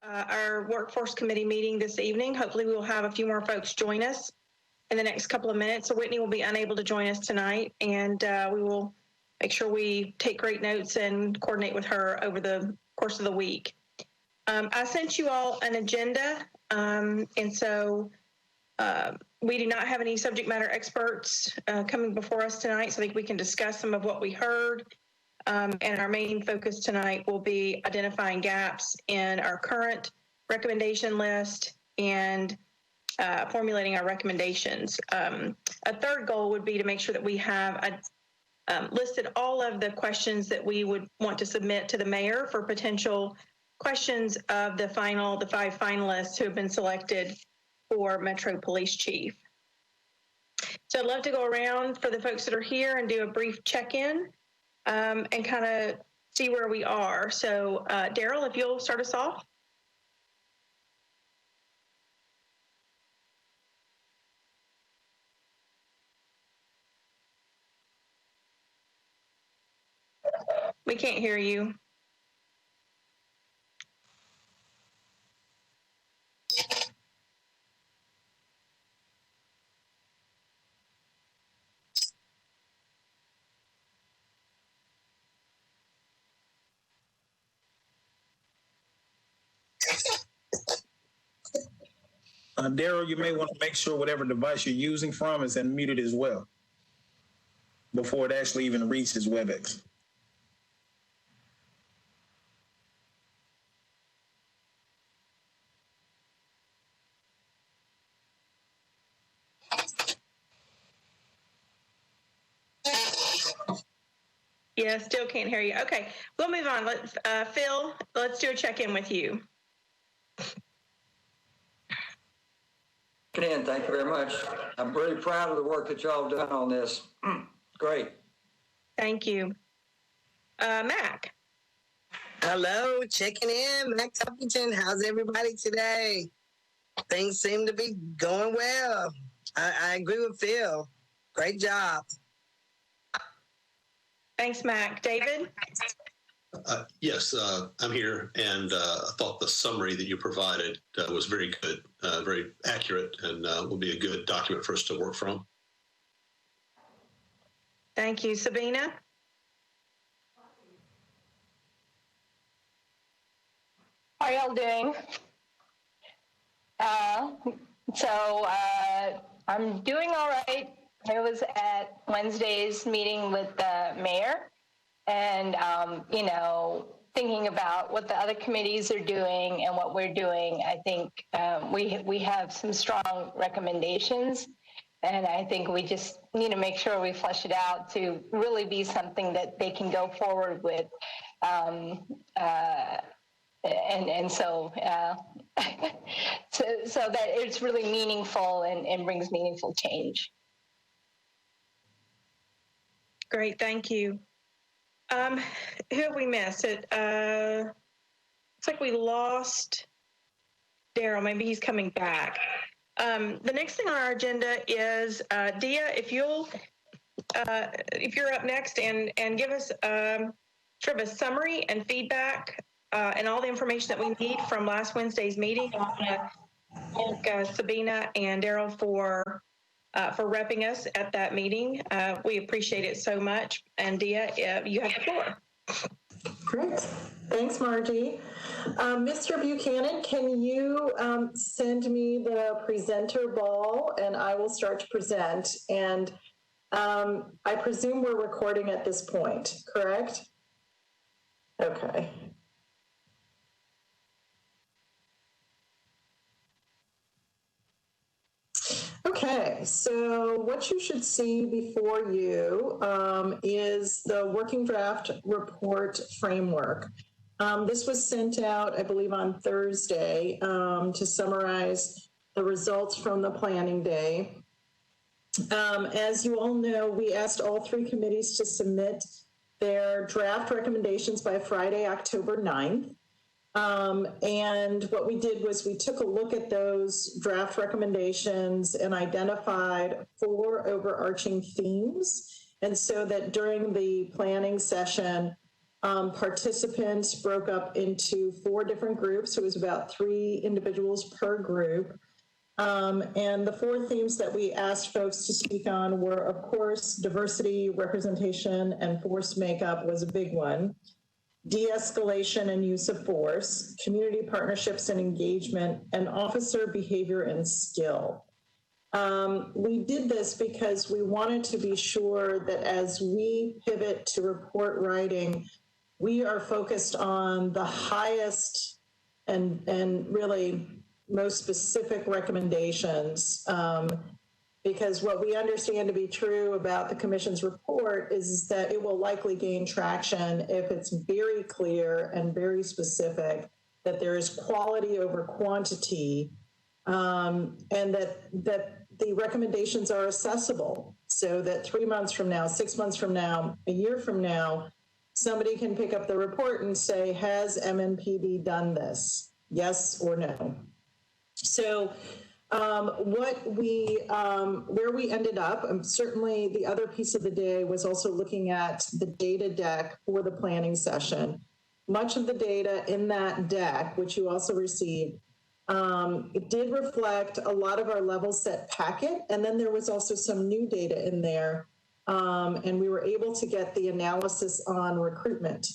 our workforce committee meeting this evening. Hopefully we will have a few more folks join us in the next couple of minutes. So Whitney will be unable to join us tonight, and we will make sure we take great notes and coordinate with her over the course of the week. I sent you all an agenda, and so we do not have any subject matter experts coming before us tonight, so I think we can discuss some of what we heard. And our main focus tonight will be identifying gaps in our current recommendation list and formulating our recommendations. A third goal would be to make sure that we have listed all of the questions that we would want to submit to the mayor for potential questions of the 5 finalists who have been selected for Metro Police Chief. So I'd love to go around for the folks that are here and do a brief check-in and kind of see where we are. So Daryl, if you'll start us off. We can't hear you. Daryl, you may want to make sure whatever device you're using from is unmuted as well before it actually even reaches WebEx. Yeah, still can't hear you. Okay, we'll move on. Let's Phil, let's do a check-in with you. Thank you very much. I'm really proud of the work that y'all have done on this. Great. Thank you. Mac. Hello, checking in, Mac Tuffington. How's everybody today? Things seem to be going well. I agree with Phil. Great job. Thanks, Mac. David? Yes, I'm here, and I thought the summary that you provided was very good, very accurate, and will be a good document for us to work from. Thank you. Sabina? How are y'all doing? I'm doing all right. I was at Wednesday's meeting with the mayor and, thinking about what the other committees are doing and what we're doing. I think we have some strong recommendations, and I think we just need to make sure we flesh it out to really be something that they can go forward with. So that it's really meaningful and brings meaningful change. Great, thank you. Who have we missed? Looks like we lost Daryl. Maybe he's coming back. The next thing on our agenda is Dia. If you're up next and give us sort of a summary and feedback and all the information that we need from last Wednesday's meeting. I want to thank Sabina and Daryl for repping us at that meeting. We appreciate it so much. And Dia, you have the floor. Great. Thanks, Margie. Mr. Buchanan, can you send me the presenter ball and I will start to present. And I presume we're recording at this point, correct? Okay. Okay, so what you should see before you is the working draft report framework. This was sent out, I believe, on Thursday to summarize the results from the planning day. As you all know, we asked all 3 committees to submit their draft recommendations by Friday, October 9th. And what we did was we took a look at those draft recommendations and identified 4 overarching themes. And so that during the planning session, Participants broke up into 4 different groups. So it was about 3 individuals per group. And the 4 themes that we asked folks to speak on were, of course, diversity, representation, and force makeup was a big one. De-escalation and use of force, community partnerships and engagement, and officer behavior and skill. We did this because we wanted to be sure that as we pivot to report writing, we are focused on the highest and really most specific recommendations, because what we understand to be true about the Commission's report is that it will likely gain traction if it's very clear and very specific that there is quality over quantity, and that the recommendations are accessible, so that 3 months from now, 6 months from now, a year from now, somebody can pick up the report and say, has MNPD done this? Yes or no? So where we ended up, certainly the other piece of the day was also looking at the data deck for the planning session. Much of the data in that deck, which you also received, it did reflect a lot of our level set packet, and then there was also some new data in there, and we were able to get the analysis on recruitment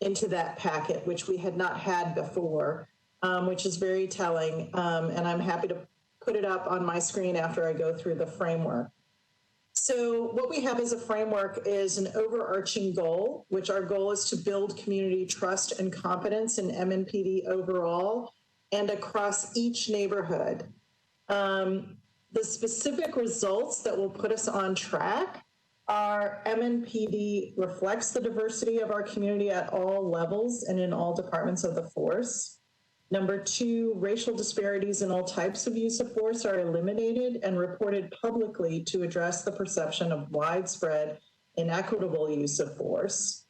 into that packet, which we had not had before, which is very telling, and I'm happy to put it up on my screen after I go through the framework. So what we have as a framework is an overarching goal, which our goal is to build community trust and confidence in MNPD overall and across each neighborhood. The specific results that will put us on track are MNPD reflects the diversity of our community at all levels and in all departments of the force. Number 2, racial disparities in all types of use of force are eliminated and reported publicly to address the perception of widespread inequitable use of force.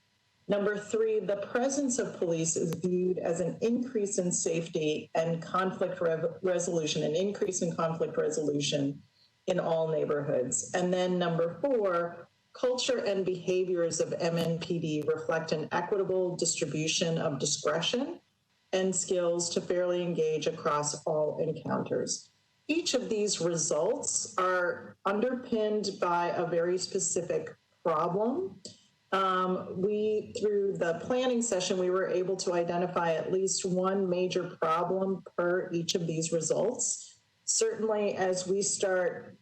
Number 3, the presence of police is viewed as an increase in safety and conflict resolution, an increase in conflict resolution in all neighborhoods. And then number 4, culture and behaviors of MNPD reflect an equitable distribution of discretion and skills to fairly engage across all encounters. Each of these results are underpinned by a very specific problem. Through the planning session, we were able to identify at least one major problem per each of these results. Certainly, as we start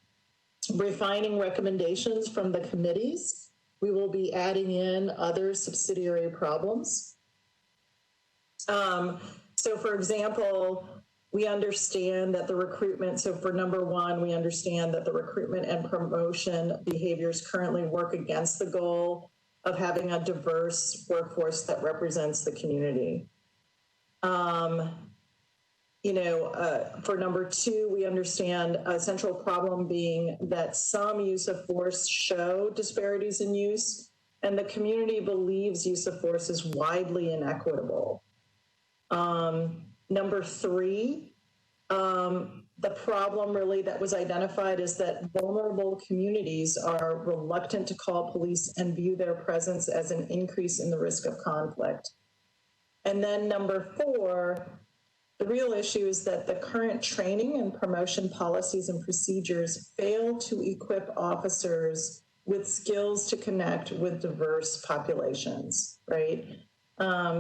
refining recommendations from the committees, we will be adding in other subsidiary problems. So for example, we understand that the recruitment, so for number 1, we understand that the recruitment and promotion behaviors currently work against the goal of having a diverse workforce that represents the community. For number 2, we understand a central problem being that some use of force show disparities in use, and the community believes use of force is widely inequitable. Number 3, the problem really that was identified is that vulnerable communities are reluctant to call police and view their presence as an increase in the risk of conflict. And then number 4, the real issue is that the current training and promotion policies and procedures fail to equip officers with skills to connect with diverse populations, right?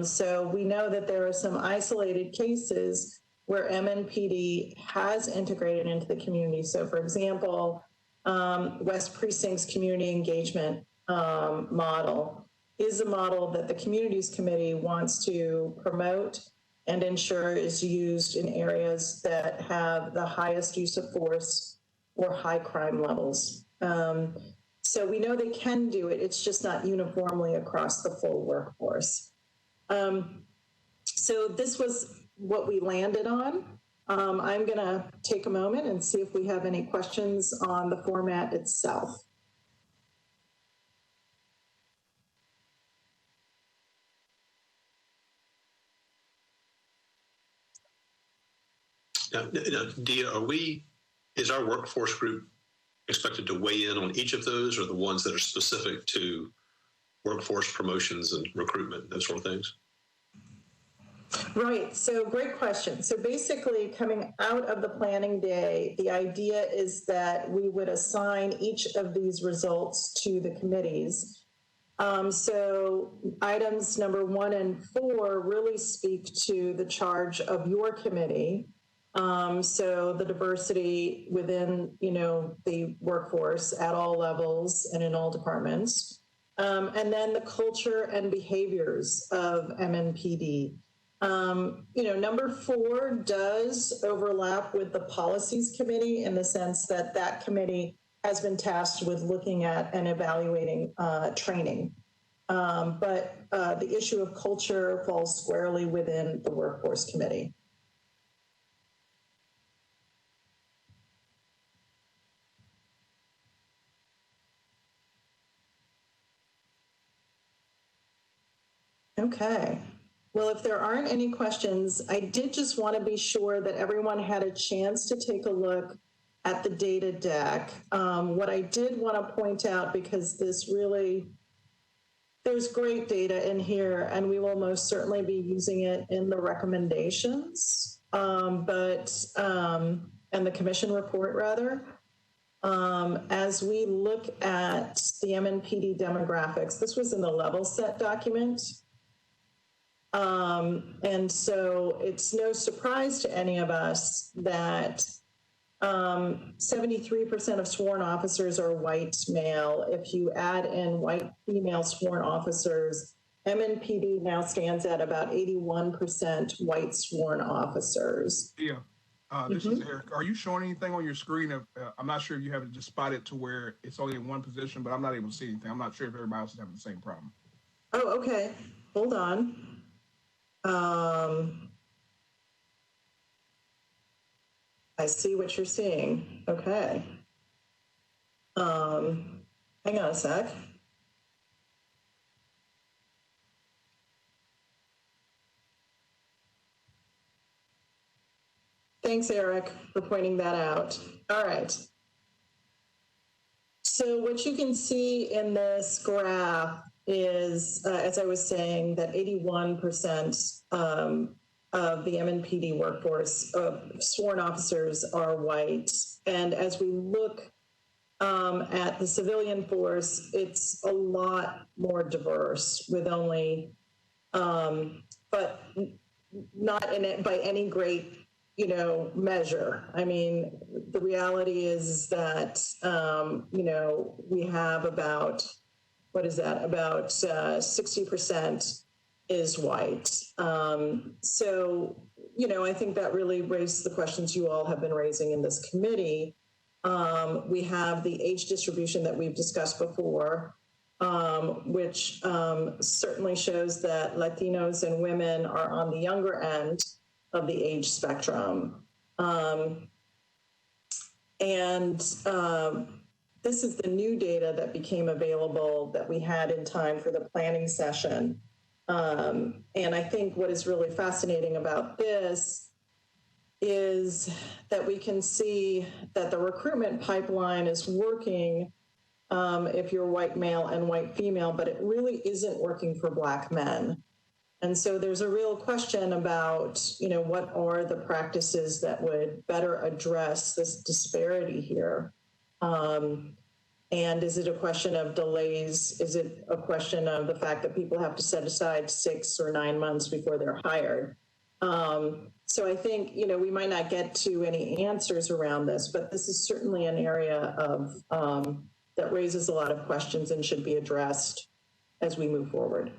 So we know that there are some isolated cases where MNPD has integrated into the community. So for example, West Precinct's community engagement model is a model that the Communities Committee wants to promote and ensure is used in areas that have the highest use of force or high crime levels. So we know they can do it, it's just not uniformly across the full workforce. So this was what we landed on. I'm going to take a moment and see if we have any questions on the format itself. Now, Dia, is our workforce group expected to weigh in on each of those, or the ones that are specific to workforce promotions and recruitment, those sort of things? Right. So great question. So basically, coming out of the planning day, the idea is that we would assign each of these results to the committees. So items number 1 and 4 really speak to the charge of your committee. So the diversity within, the workforce at all levels and in all departments. And then the culture and behaviors of MNPD. Number 4 does overlap with the policies committee in the sense that that committee has been tasked with looking at and evaluating training. But the issue of culture falls squarely within the workforce committee. Okay. Well, if there aren't any questions, I did just want to be sure that everyone had a chance to take a look at the data deck. What I did want to point out, because there's great data in here, and we will most certainly be using it in the recommendations, and the commission report, rather. As we look at the Mnpd demographics, this was in the level set document. And so it's no surprise to any of us that 73% of sworn officers are white male. If you add in white female sworn officers, Mnpd now stands at about 81% white sworn officers. Yeah. This is Eric. Are you showing anything on your screen? I'm not sure if you have it just spotted to where it's only in one position, but I'm not able to see anything. I'm not sure if everybody else is having the same problem. Oh, okay. Hold on. I see what you're seeing. Okay. Hang on a sec. Thanks, Eric, for pointing that out. All right. So what you can see in this graph is, as I was saying, that 81% of the Mnpd workforce of sworn officers are white. And as we look at the civilian force, it's a lot more diverse, with only, but not in it by any great, measure. I mean, the reality is that, we have about, about 60% is white. So, I think that really raised the questions you all have been raising in this committee. We have the age distribution that we've discussed before, which certainly shows that Latinos and women are on the younger end of the age spectrum. This is the new data that became available that we had in time for the planning session. And I think what is really fascinating about this is that we can see that the recruitment pipeline is working if you're white male and white female, but it really isn't working for Black men. And so there's a real question about, what are the practices that would better address this disparity here? And is it a question of delays? Is it a question of the fact that people have to set aside 6 or 9 months before they're hired? So I think, we might not get to any answers around this, but this is certainly an area of that raises a lot of questions and should be addressed as we move forward.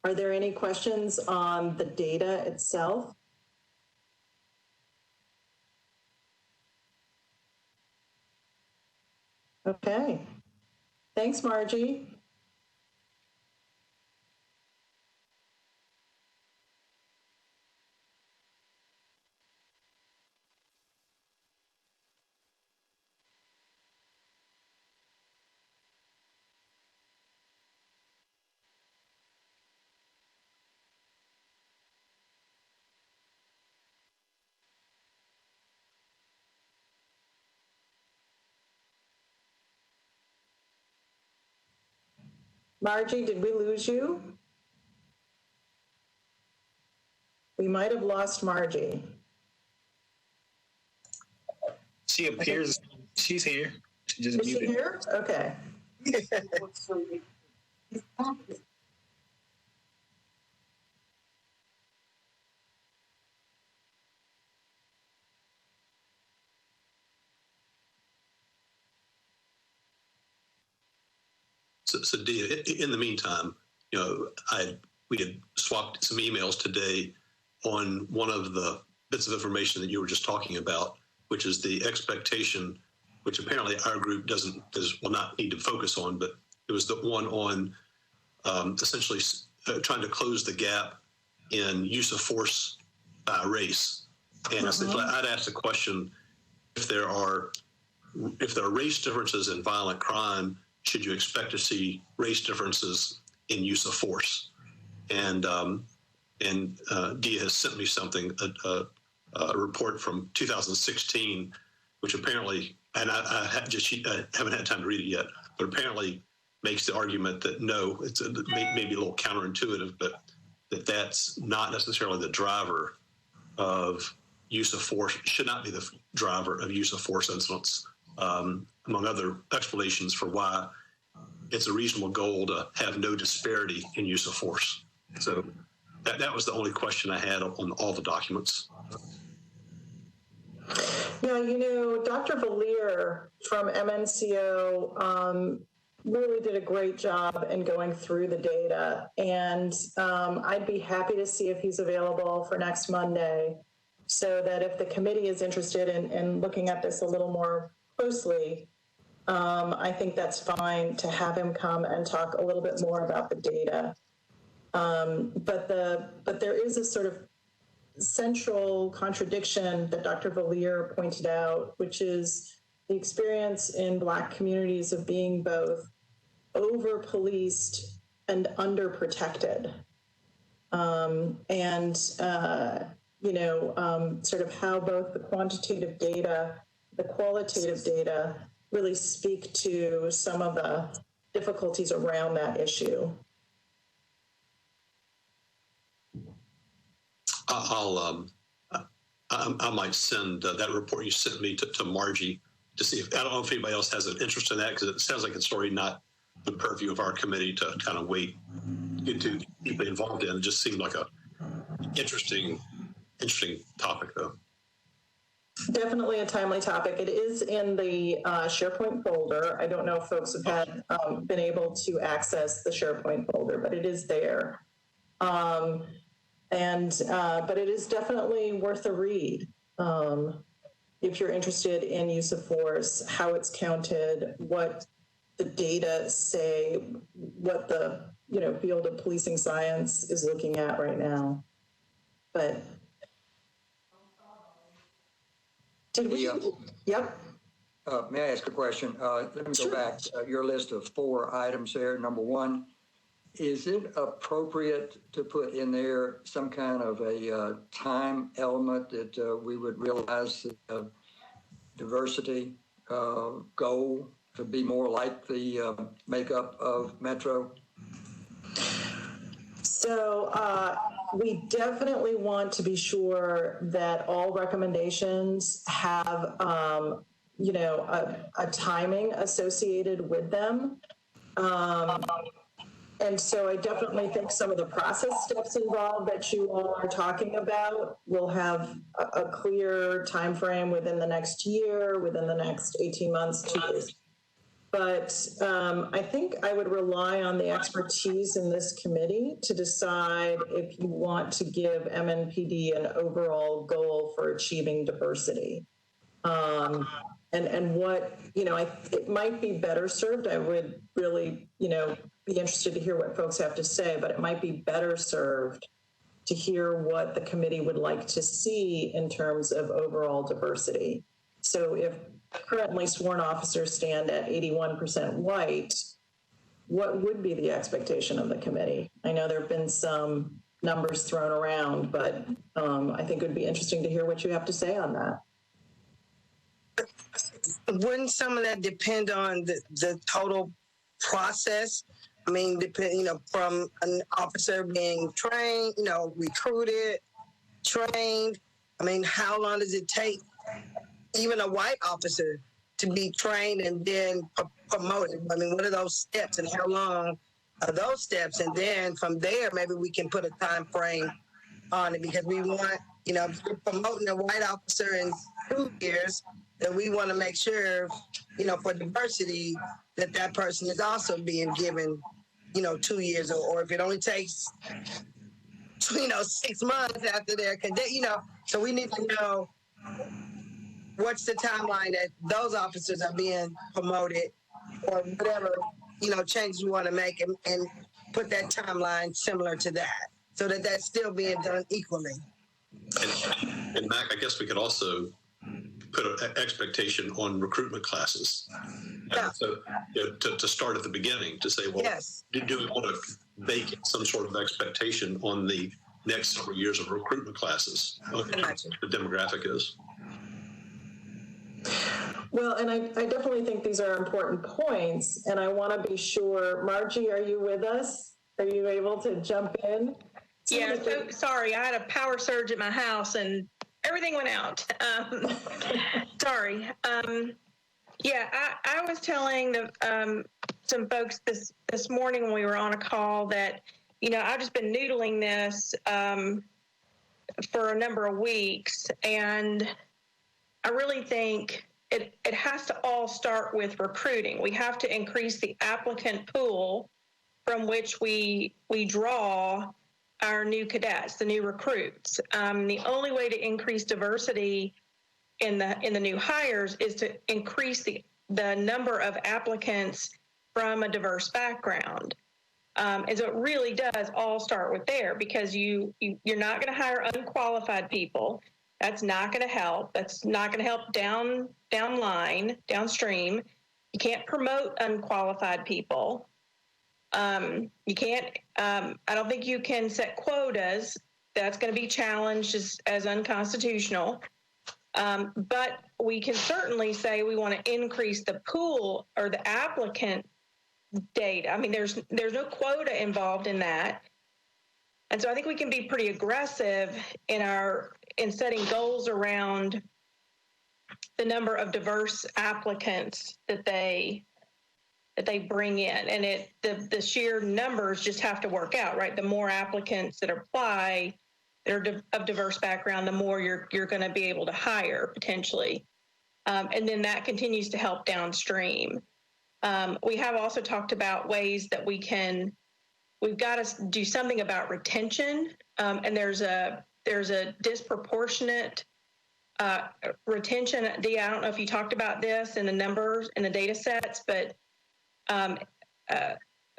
Are there any questions on the data itself? Okay. Thanks, Margie. Margie, did we lose you? We might have lost Margie. She appears, she's here. She just Is she muted. here? Okay. So Dia, in the meantime, we had swapped some emails today on one of the bits of information that you were just talking about, which is the expectation, which apparently our group will not need to focus on, but it was the one on essentially trying to close the gap in use of force by race. And essentially, I'd asked the question: if there are race differences in violent crime, should you expect to see race differences in use of force? And Dia has sent me something, a report from 2016, which apparently, and I haven't had time to read it yet, but apparently makes the argument that no, it's maybe a little counterintuitive, but that's not necessarily the driver of use of force, should not be the driver of use of force incidents, among other explanations for why it's a reasonable goal to have no disparity in use of force. So that was the only question I had on all the documents. Yeah, Dr. Valier from MNCO really did a great job in going through the data. And I'd be happy to see if he's available for next Monday, so that if the committee is interested in looking at this a little more closely, I think that's fine to have him come and talk a little bit more about the data. But there is a sort of central contradiction that Dr. Valier pointed out, which is the experience in Black communities of being both over-policed and under-protected. Sort of how both the quantitative data, the qualitative data really speak to some of the difficulties around that issue. I might send that report you sent me to Margie to see if, I don't know if anybody else has an interest in that, because it sounds like it's already not the purview of our committee to kind of get too deeply involved in. It just seemed like a interesting topic, though. Definitely a timely topic. It is in the SharePoint folder. I don't know if folks have been able to access the SharePoint folder, but it is there. But it is definitely worth a read if you're interested in use of force, how it's counted, what the data say, what the field of policing science is looking at right now. But did we? Yep. May I ask a question? Let me go back. Your list of 4 items there. Number 1, is it appropriate to put in there some kind of a time element that we would realize the diversity goal to be more like the makeup of Metro? So we definitely want to be sure that all recommendations have, a timing associated with them. And so I definitely think some of the process steps involved that you all are talking about will have a clear time frame within the next year, within the next 18 months, 2 years. But I think I would rely on the expertise in this committee to decide if you want to give MNPD an overall goal for achieving diversity. And what, it might be better served. I would really, be interested to hear what folks have to say, but it might be better served to hear what the committee would like to see in terms of overall diversity. So if currently sworn officers stand at 81% white, what would be the expectation of the committee? I know there have been some numbers thrown around, but I think it would be interesting to hear what you have to say on that. Wouldn't some of that depend on the total process? I mean, from an officer being trained, recruited, trained. I mean, how long does it take even a white officer to be trained and then promoted? I mean, what are those steps and how long are those steps? And then from there, maybe we can put a time frame on it, because we want, if we're promoting a white officer in 2 years, then we want to make sure, for diversity, that person is also being given, 2 years, or if it only takes, 6 months after their so we need to know what's the timeline that those officers are being promoted, or whatever, changes we want to make, and put that timeline similar to that, so that that's still being done equally. And Mac, I guess we could also put an expectation on recruitment classes. Yeah. So to start at the beginning, to say, well, yes. do we want to make some sort of expectation on the next several years of recruitment classes? The demographic is. Well, and I definitely think these are important points, and I want to be sure. Margie, are you with us? Are you able to jump in? Yeah, so sorry, I had a power surge at my house and everything went out. Sorry. Yeah, I was telling some folks this morning when we were on a call that, I've just been noodling this for a number of weeks, and I really think it has to all start with recruiting. We have to increase the applicant pool from which we draw our new cadets, the new recruits. The only way to increase diversity in the new hires is to increase the number of applicants from a diverse background. And so it really does all start with there, because you're not going to hire unqualified people. That's not going to help. That's not going to help downstream. You can't promote unqualified people. You can't, I don't think you can set quotas. That's going to be challenged as unconstitutional. But we can certainly say we want to increase the pool or the applicant data. I mean, there's no quota involved in that. And so I think we can be pretty aggressive in setting goals around the number of diverse applicants that they bring in, and the sheer numbers just have to work out, right? The more applicants that apply that are of diverse background, the more you're going to be able to hire potentially, and then that continues to help downstream. We have also talked about ways that we've got to do something about retention, and there's a disproportionate retention. Dee, I don't know if you talked about this in the numbers and the data sets, but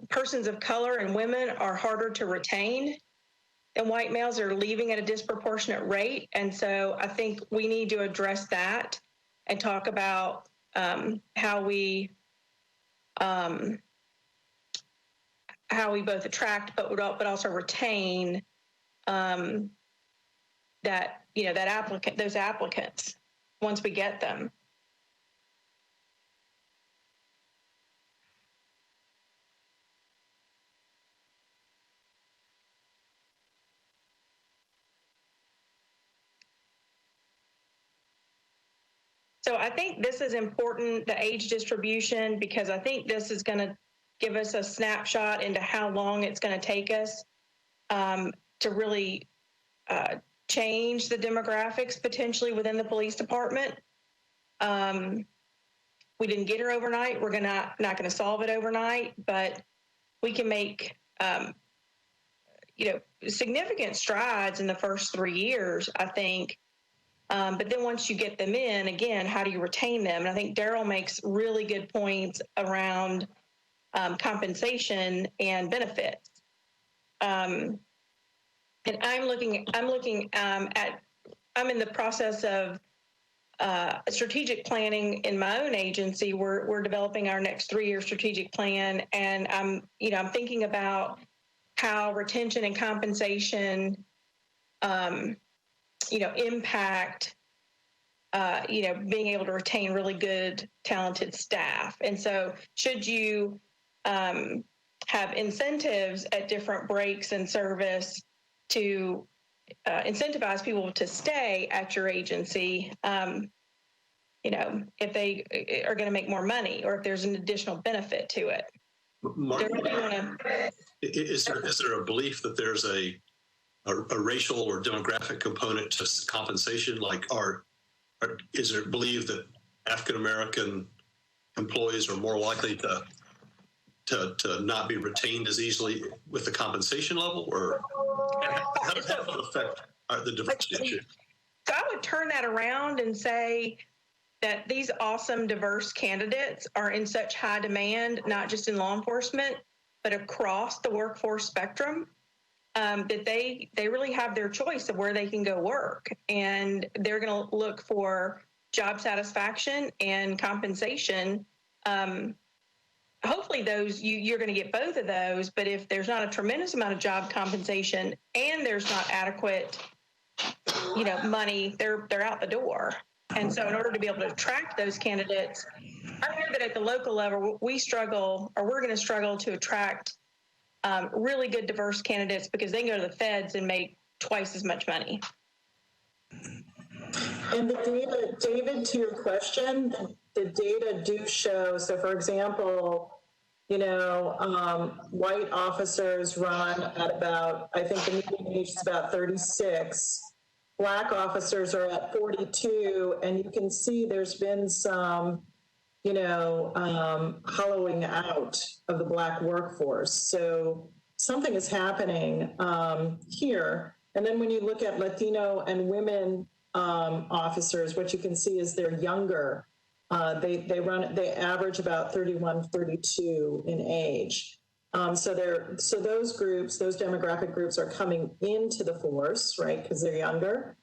persons of color and women are harder to retain than white males. Are leaving at a disproportionate rate. And so I think we need to address that and talk about how we both attract but also retain those applicants once we get them. So I think this is important, the age distribution, because I think this is going to give us a snapshot into how long it's going to take us to really change the demographics potentially within the police department. We didn't get her overnight. We're not going to solve it overnight, but we can make significant strides in the first 3 years, I think. But then once you get them in, again, how do you retain them? And I think Daryl makes really good points around compensation and benefits. And I'm in the process of strategic planning in my own agency. We're developing our next 3-year strategic plan, and I'm thinking about how retention and compensation impact, being able to retain really good, talented staff. And so should you have incentives at different breaks in service to incentivize people to stay at your agency, if they are going to make more money or if there's an additional benefit to it. Mark, is there a belief that there's a racial or demographic component to compensation? Like, is there believed that African American employees are more likely to not be retained as easily with the compensation level, or how does that affect the diversity issue? So I would turn that around and say that these awesome, diverse candidates are in such high demand, not just in law enforcement, but across the workforce spectrum, that they really have their choice of where they can go work. And they're going to look for job satisfaction and compensation. Hopefully you're going to get both of those, but if there's not a tremendous amount of job compensation and there's not adequate, money, they're out the door. And so in order to be able to attract those candidates, I know that at the local level, we're going to struggle to attract really good, diverse candidates because they can go to the feds and make twice as much money. And the data, David, to your question, the data do show, so for example, white officers run at about, I think the median age is about 36. Black officers are at 42, and you can see there's been some, hollowing out of the Black workforce. So something is happening here. And then when you look at Latino and women officers, what you can see is they're younger. They average about 31, 32 in age. So those groups, those demographic groups are coming into the force, right? Because they're younger.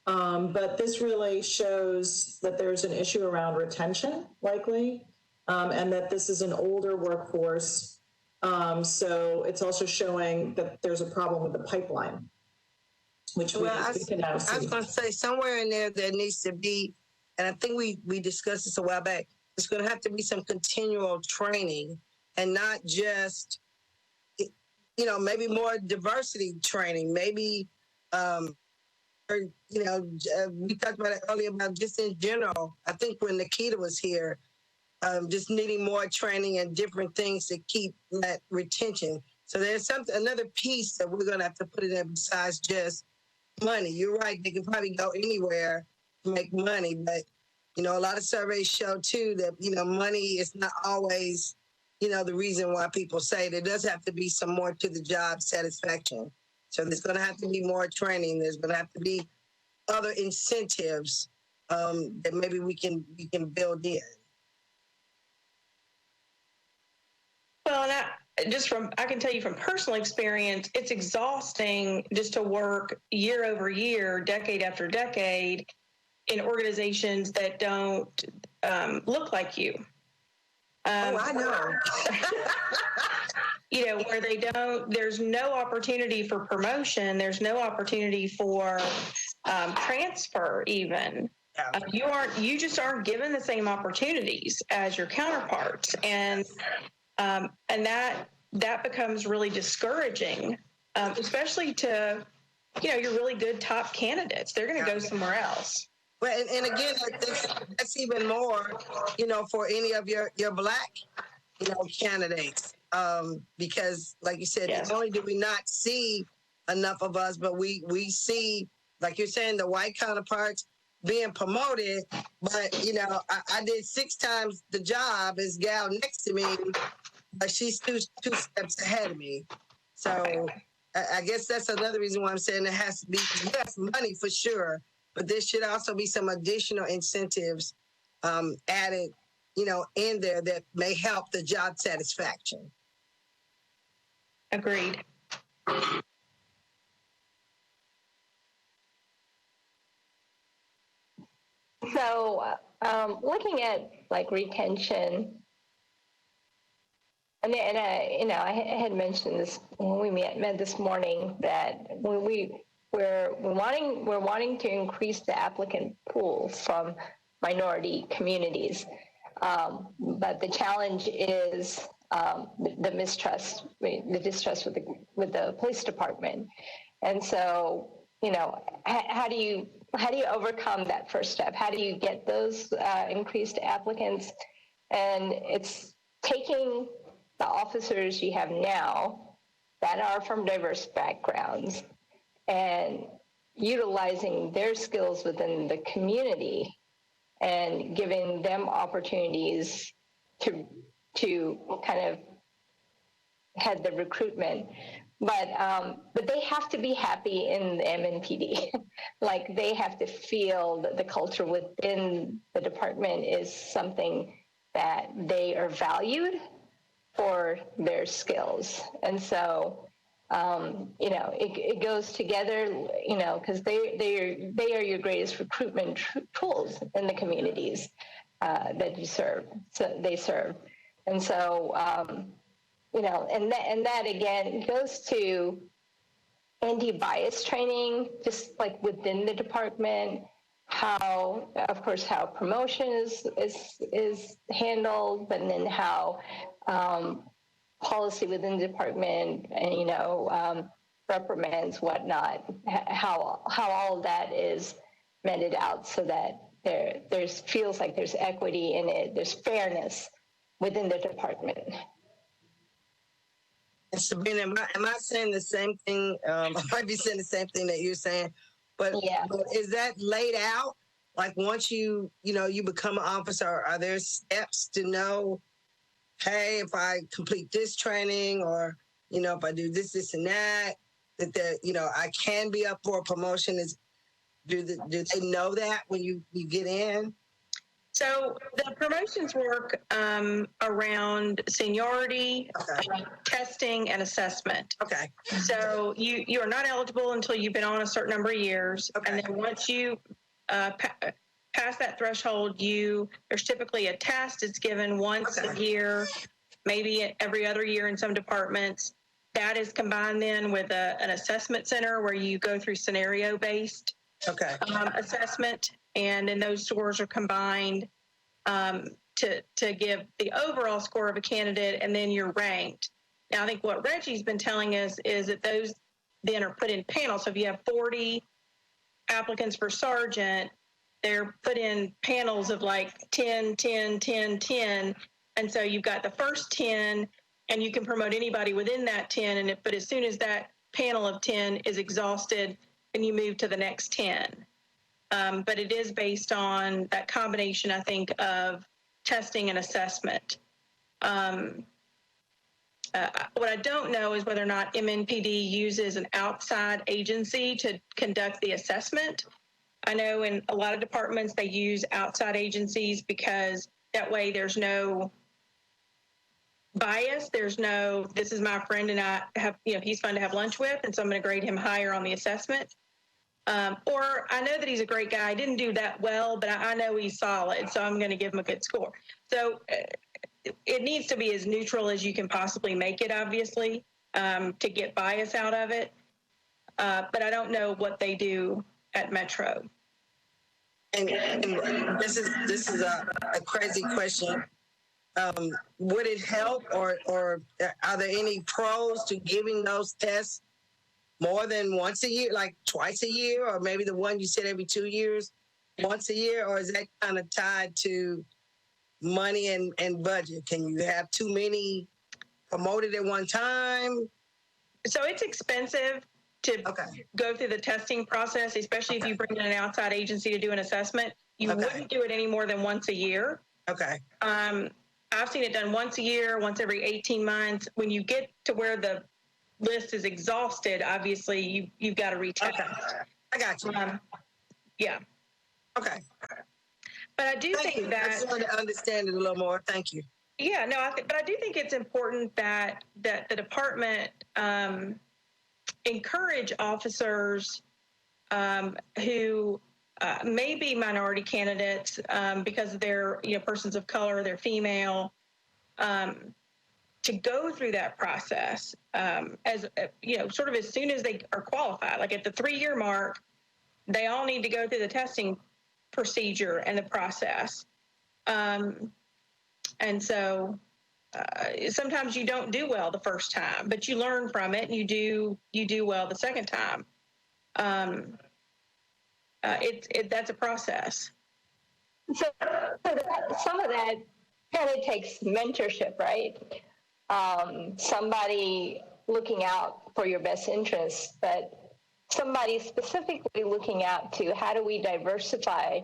But this really shows that there's an issue around retention, likely, and that this is an older workforce. So it's also showing that there's a problem with the pipeline, which we can now see. I was going to say somewhere in there needs to be, and I think we discussed this a while back, it's going to have to be some continual training and not just, maybe more diversity training, maybe, we talked about it earlier about just in general. I think when Nikita was here, just needing more training and different things to keep that retention. So there's another piece that we're going to have to put in there besides just money. You're right. They can probably go anywhere to make money, but, a lot of surveys show too that, money is not always, the reason why people say there does have to be some more to the job satisfaction. So there's going to have to be more training. There's going to have to be other incentives that maybe we can build in. Well, I can tell you from personal experience, it's exhausting just to work year over year, decade after decade in organizations that don't look like you. I know. Where there's no opportunity for promotion. There's no opportunity for transfer even. You just aren't given the same opportunities as your counterparts. And that becomes really discouraging, especially to, your really good top candidates. They're going to go somewhere else. Well, and again, that's even more, for any of your Black, candidates. Because like you said, not only do we not see enough of us, but we see, like you're saying, the white counterparts being promoted. But, I did 6 times the job as gal next to me, but she's two steps ahead of me. So I guess that's another reason why I'm saying there has to be, yes, money for sure, but there should also be some additional incentives added, in there that may help the job satisfaction. Agreed. So looking at like retention, and I had mentioned this when we met this morning that when we're wanting to increase the applicant pool from minority communities, but the challenge is the distrust with the police department. And so, how do you overcome that first step? How do you get those increased applicants? And it's taking the officers you have now that are from diverse backgrounds and utilizing their skills within the community and giving them opportunities to kind of head the recruitment. But they have to be happy in the MNPD. Like, they have to feel that the culture within the department is something that they are valued for their skills. And so, it goes together, because they are your greatest recruitment tools in the communities that you serve. So they serve. And so, and that again goes to anti-bias training, just like within the department, how promotion is handled, but then how policy within the department and, reprimands, whatnot, how all of that is meted out so that there's feels like there's equity in it, there's fairness within the department. And Sabrina, am I saying the same thing? I might be saying the same thing that you're saying, but, yeah. but is that laid out? Like, once you become an officer, are there steps to know, hey, if I complete this training, or, if I do this, and that I can be up for a promotion? Do they know that when you get in? So the promotions work around seniority, Okay. Testing, and assessment. Okay. So you are not eligible until you've been on a certain number of years. Okay. And then once you pass that threshold, there's typically a test. It's given once a year, maybe every other year in some departments. That is combined then with an assessment center where you go through scenario-based assessment. And then those scores are combined to give the overall score of a candidate, and then you're ranked. Now, I think what Reggie's been telling us is that those then are put in panels. So if you have 40 applicants for sergeant, they're put in panels of like 10, 10, 10, 10. And so you've got the first 10, and you can promote anybody within that 10. But as soon as that panel of 10 is exhausted, then you move to the next 10. But it is based on that combination, I think, of testing and assessment. What I don't know is whether or not MNPD uses an outside agency to conduct the assessment. I know in a lot of departments they use outside agencies because that way there's no bias. There's no, this is my friend and I have, he's fun to have lunch with, and so I'm going to grade him higher on the assessment. Or I know that he's a great guy. I didn't do that well, but I know he's solid, so I'm going to give him a good score. So it needs to be as neutral as you can possibly make it, obviously, to get bias out of it. But I don't know what they do at Metro. And this is a crazy question. Would it help, or are there any pros to giving those tests more than once a year, like twice a year, or maybe the one you said every 2 years, once a year? Or is that kind of tied to money and budget? Can you have too many promoted at one time? So it's expensive to go through the testing process, especially if you bring in an outside agency to do an assessment. You wouldn't do it any more than once a year. Okay. I've seen it done once a year, once every 18 months. When you get to where the list is exhausted, obviously you've got to retest. Okay. I got you. Yeah. Okay. But I do think that I just want to understand it a little more. Thank you. Yeah, no, but I do think it's important that the department encourage officers who may be minority candidates because they're persons of color, they're female, to go through that process as sort of as soon as they are qualified. Like at the 3-year mark, they all need to go through the testing procedure and the process. And so sometimes you don't do well the first time, but you learn from it and you do well the second time. That's a process. So some of that kind of takes mentorship, right? Somebody looking out for your best interests, but somebody specifically looking out to how do we diversify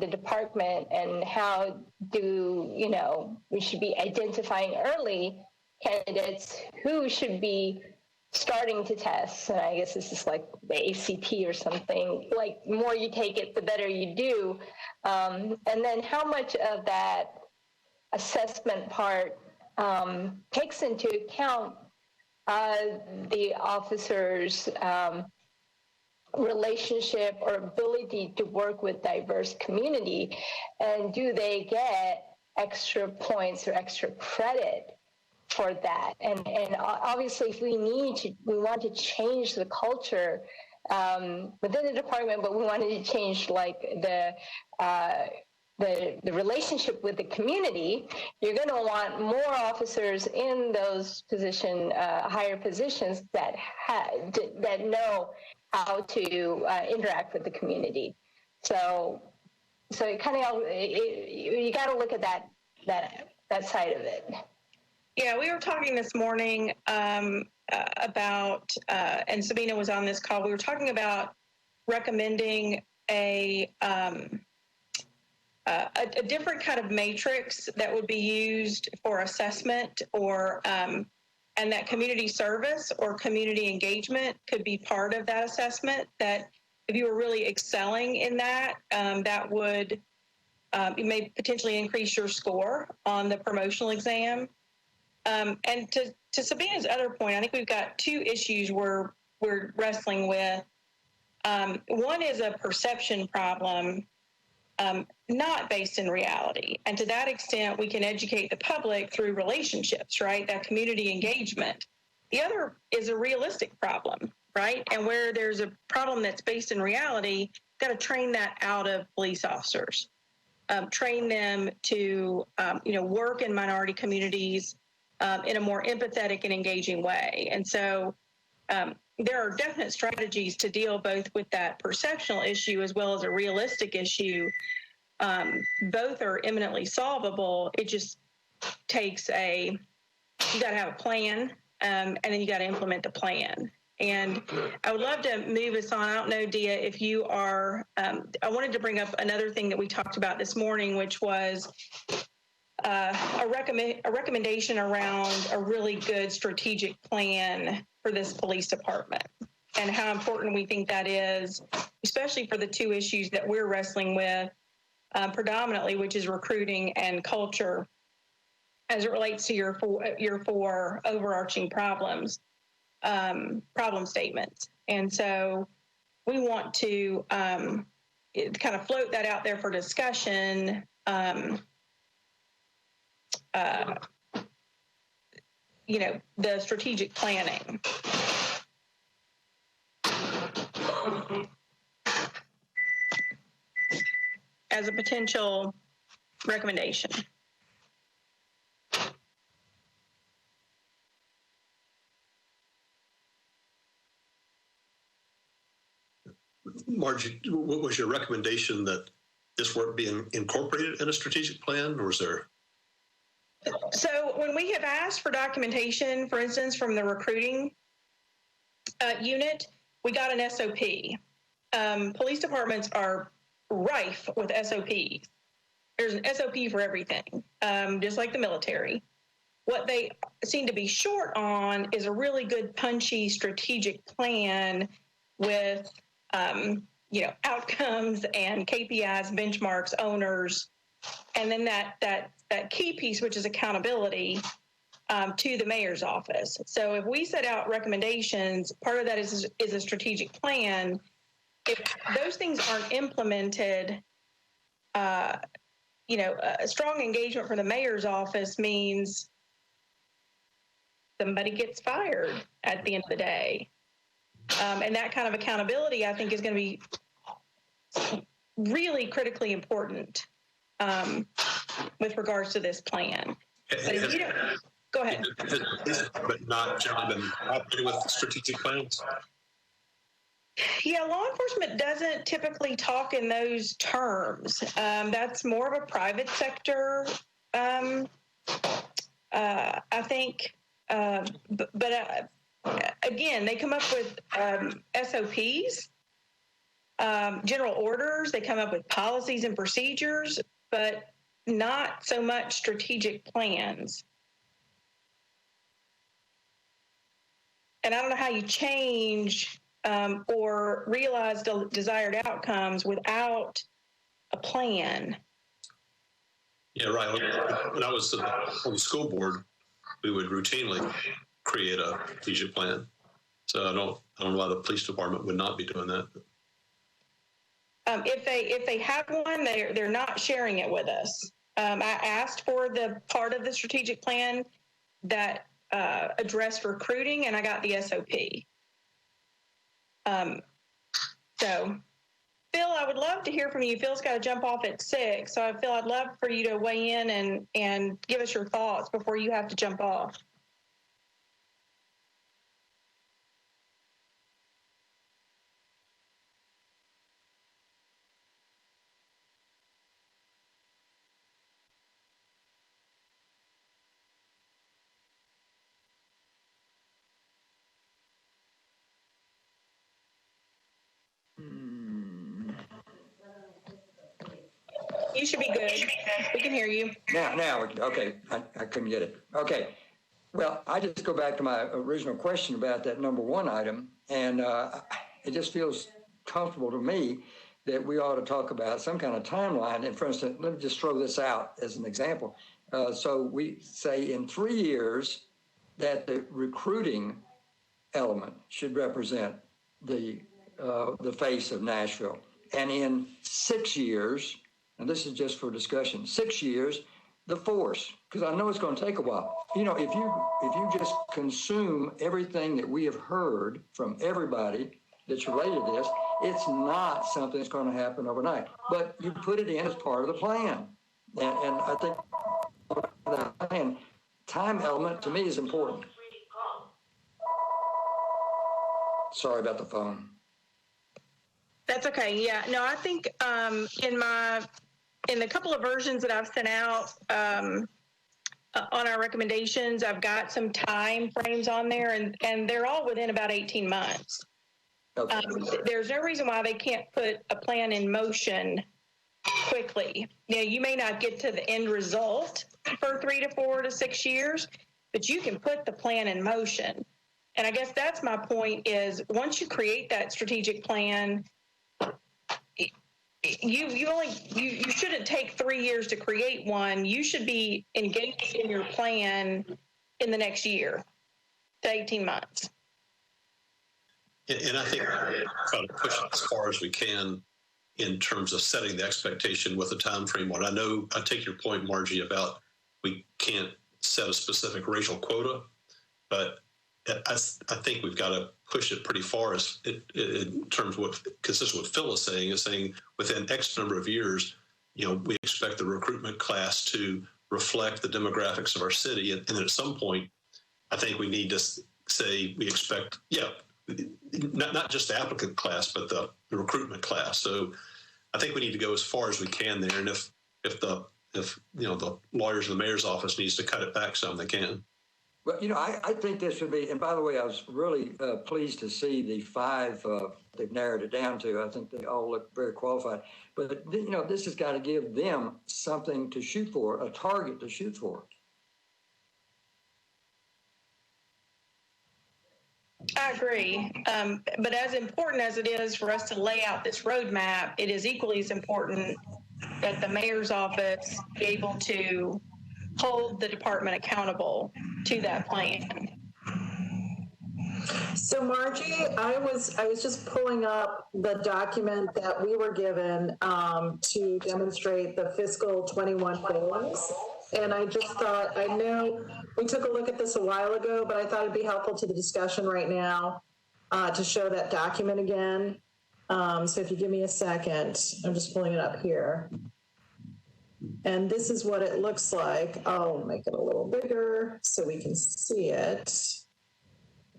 the department, and how do, we should be identifying early candidates who should be starting to test. And I guess this is like the ACT or something, like the more you take it, the better you do. And then how much of that assessment part takes into account the officers' relationship or ability to work with diverse community, and do they get extra points or extra credit for that? And obviously, if we want to change the culture within the department, but we wanted to change like the relationship with the community, you're going to want more officers in those higher positions that know how to interact with the community. So it kind of, you got to look at that side of it. Yeah, we were talking this morning about, and Sabina was on this call. We were talking about recommending a different kind of matrix that would be used for assessment, or and that community service or community engagement could be part of that assessment. That if you were really excelling in that, that would you may potentially increase your score on the promotional exam. And to Sabina's other point, I think we've got two issues we're wrestling with. One is a perception problem, not based in reality. And to that extent, we can educate the public through relationships, right? That community engagement. The other is a realistic problem, right? And where there's a problem that's based in reality, got to train that out of police officers, train them to, work in minority communities in a more empathetic and engaging way. And so there are definite strategies to deal both with that perceptual issue as well as a realistic issue. Both are eminently solvable. It just takes you got to have a plan, and then you got to implement the plan. And I would love to move us on. I don't know, Dia, if you are, I wanted to bring up another thing that we talked about this morning, which was a recommendation around a really good strategic plan for this police department, and how important we think that is, especially for the two issues that we're wrestling with predominantly, which is recruiting and culture, as it relates to your four overarching problem statements. And so we want to kind of float that out there for discussion. The strategic planning. As a potential recommendation. Margie, what was your recommendation, that this work be incorporated in a strategic plan, or is there? So when we have asked for documentation, for instance, from the recruiting unit, we got an SOP. Police departments are rife with SOPs. There's an SOP for everything, just like the military. What they seem to be short on is a really good, punchy, strategic plan with, outcomes and KPIs, benchmarks, owners, and then that key piece, which is accountability to the mayor's office. So if we set out recommendations, part of that is a strategic plan. If those things aren't implemented, a strong engagement from the mayor's office means somebody gets fired at the end of the day. And that kind of accountability, I think, is going to be really critically important with regards to this plan. But if you don't, go ahead. But not generally been operating with strategic plans? Yeah, law enforcement doesn't typically talk in those terms. That's more of a private sector, I think. But again, they come up with SOPs, general orders. They come up with policies and procedures, but not so much strategic plans. And I don't know how you change or realize the desired outcomes without a plan. Yeah, right. When I was on the school board, we would routinely create a strategic plan. So I don't know why the police department would not be doing that. If they have one, they're not sharing it with us. I asked for the part of the strategic plan that addressed recruiting, and I got the SOP. So, Phil, I would love to hear from you. Phil's got to jump off at 6, so Phil, I'd love for you to weigh in and give us your thoughts before you have to jump off. You should be good. We can hear you. Now, okay, I couldn't get it. Okay, well, I just go back to my original question about that number 1 item, and it just feels comfortable to me that we ought to talk about some kind of timeline. And for instance, let me just throw this out as an example. So we say in 3 years that the recruiting element should represent the face of Nashville, and in 6 years, and this is just for discussion, 6 years, the force, because I know it's going to take a while. You know, if you just consume everything that we have heard from everybody that's related to this, it's not something that's going to happen overnight. But you put it in as part of the plan. And I think the plan, time element to me is important. Sorry about the phone. That's okay. Yeah. No, I think in the couple of versions that I've sent out on our recommendations, I've got some time frames on there, and they're all within about 18 months. Okay. There's no reason why they can't put a plan in motion quickly. You know, you may not get to the end result for 3 to 4 to 6 years, but you can put the plan in motion. And I guess that's my point is once you create that strategic plan, you shouldn't take 3 years to create one. You should be engaged in your plan in the next year to 18 months. And I think we're trying to push it as far as we can in terms of setting the expectation with a time frame. I know I take your point, Margie, about we can't set a specific racial quota, but I think we've got to push it pretty far in terms of what consistent with Phil is saying within X number of years, you know, we expect the recruitment class to reflect the demographics of our city. And at some point, I think we need to say we expect, not just the applicant class, but the recruitment class. So I think we need to go as far as we can there. And if the lawyers in the mayor's office needs to cut it back some, they can. Well, you know, I think this would be, and by the way, I was really pleased to see the 5 they've narrowed it down to. I think they all look very qualified. But, you know, this has got to give them something to shoot for, a target to shoot for. I agree. But as important as it is for us to lay out this roadmap, it is equally as important that the mayor's office be able to hold the department accountable to that plan. So Margie, I was just pulling up the document that we were given to demonstrate the fiscal 21 goals. And I just thought, I know we took a look at this a while ago, but I thought it'd be helpful to the discussion right now to show that document again. So if you give me a second, I'm just pulling it up here. And this is what it looks like. I'll make it a little bigger so we can see it. Let's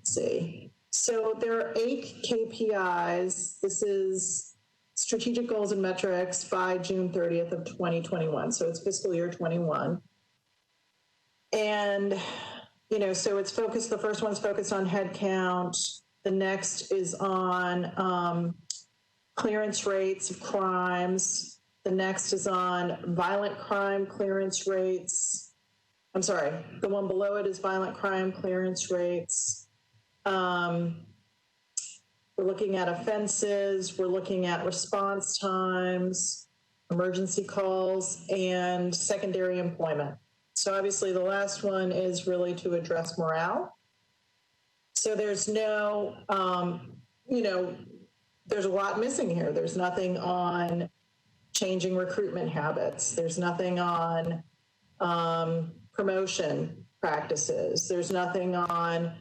see. So there are 8 KPIs. This is strategic goals and metrics by June 30th of 2021. So it's fiscal year 21. And, so it's focused, the first one's focused on head count. The next is on clearance rates of crimes. The next is on violent crime clearance rates. I'm sorry, the one below it is violent crime clearance rates. We're looking at offenses, we're looking at response times, emergency calls, and secondary employment. So obviously the last one is really to address morale. So there's no, there's a lot missing here. There's nothing on changing recruitment habits. There's nothing on promotion practices. There's nothing on,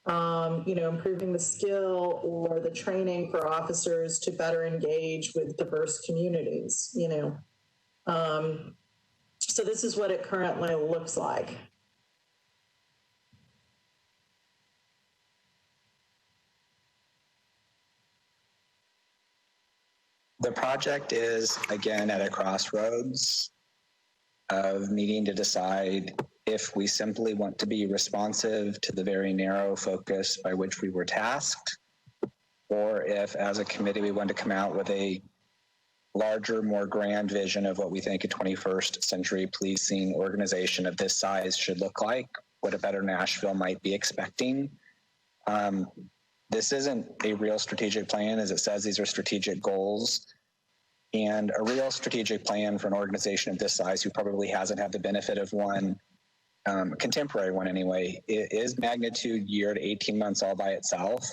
improving the skill or the training for officers to better engage with diverse communities, So this is what it currently looks like. The project is, again, at a crossroads of needing to decide if we simply want to be responsive to the very narrow focus by which we were tasked, or if, as a committee, we want to come out with a larger, more grand vision of what we think a 21st century policing organization of this size should look like, what a better Nashville might be expecting. This isn't a real strategic plan. As it says, these are strategic goals. And a real strategic plan for an organization of this size, who probably hasn't had the benefit of one, contemporary one anyway, is magnitude year to 18 months all by itself.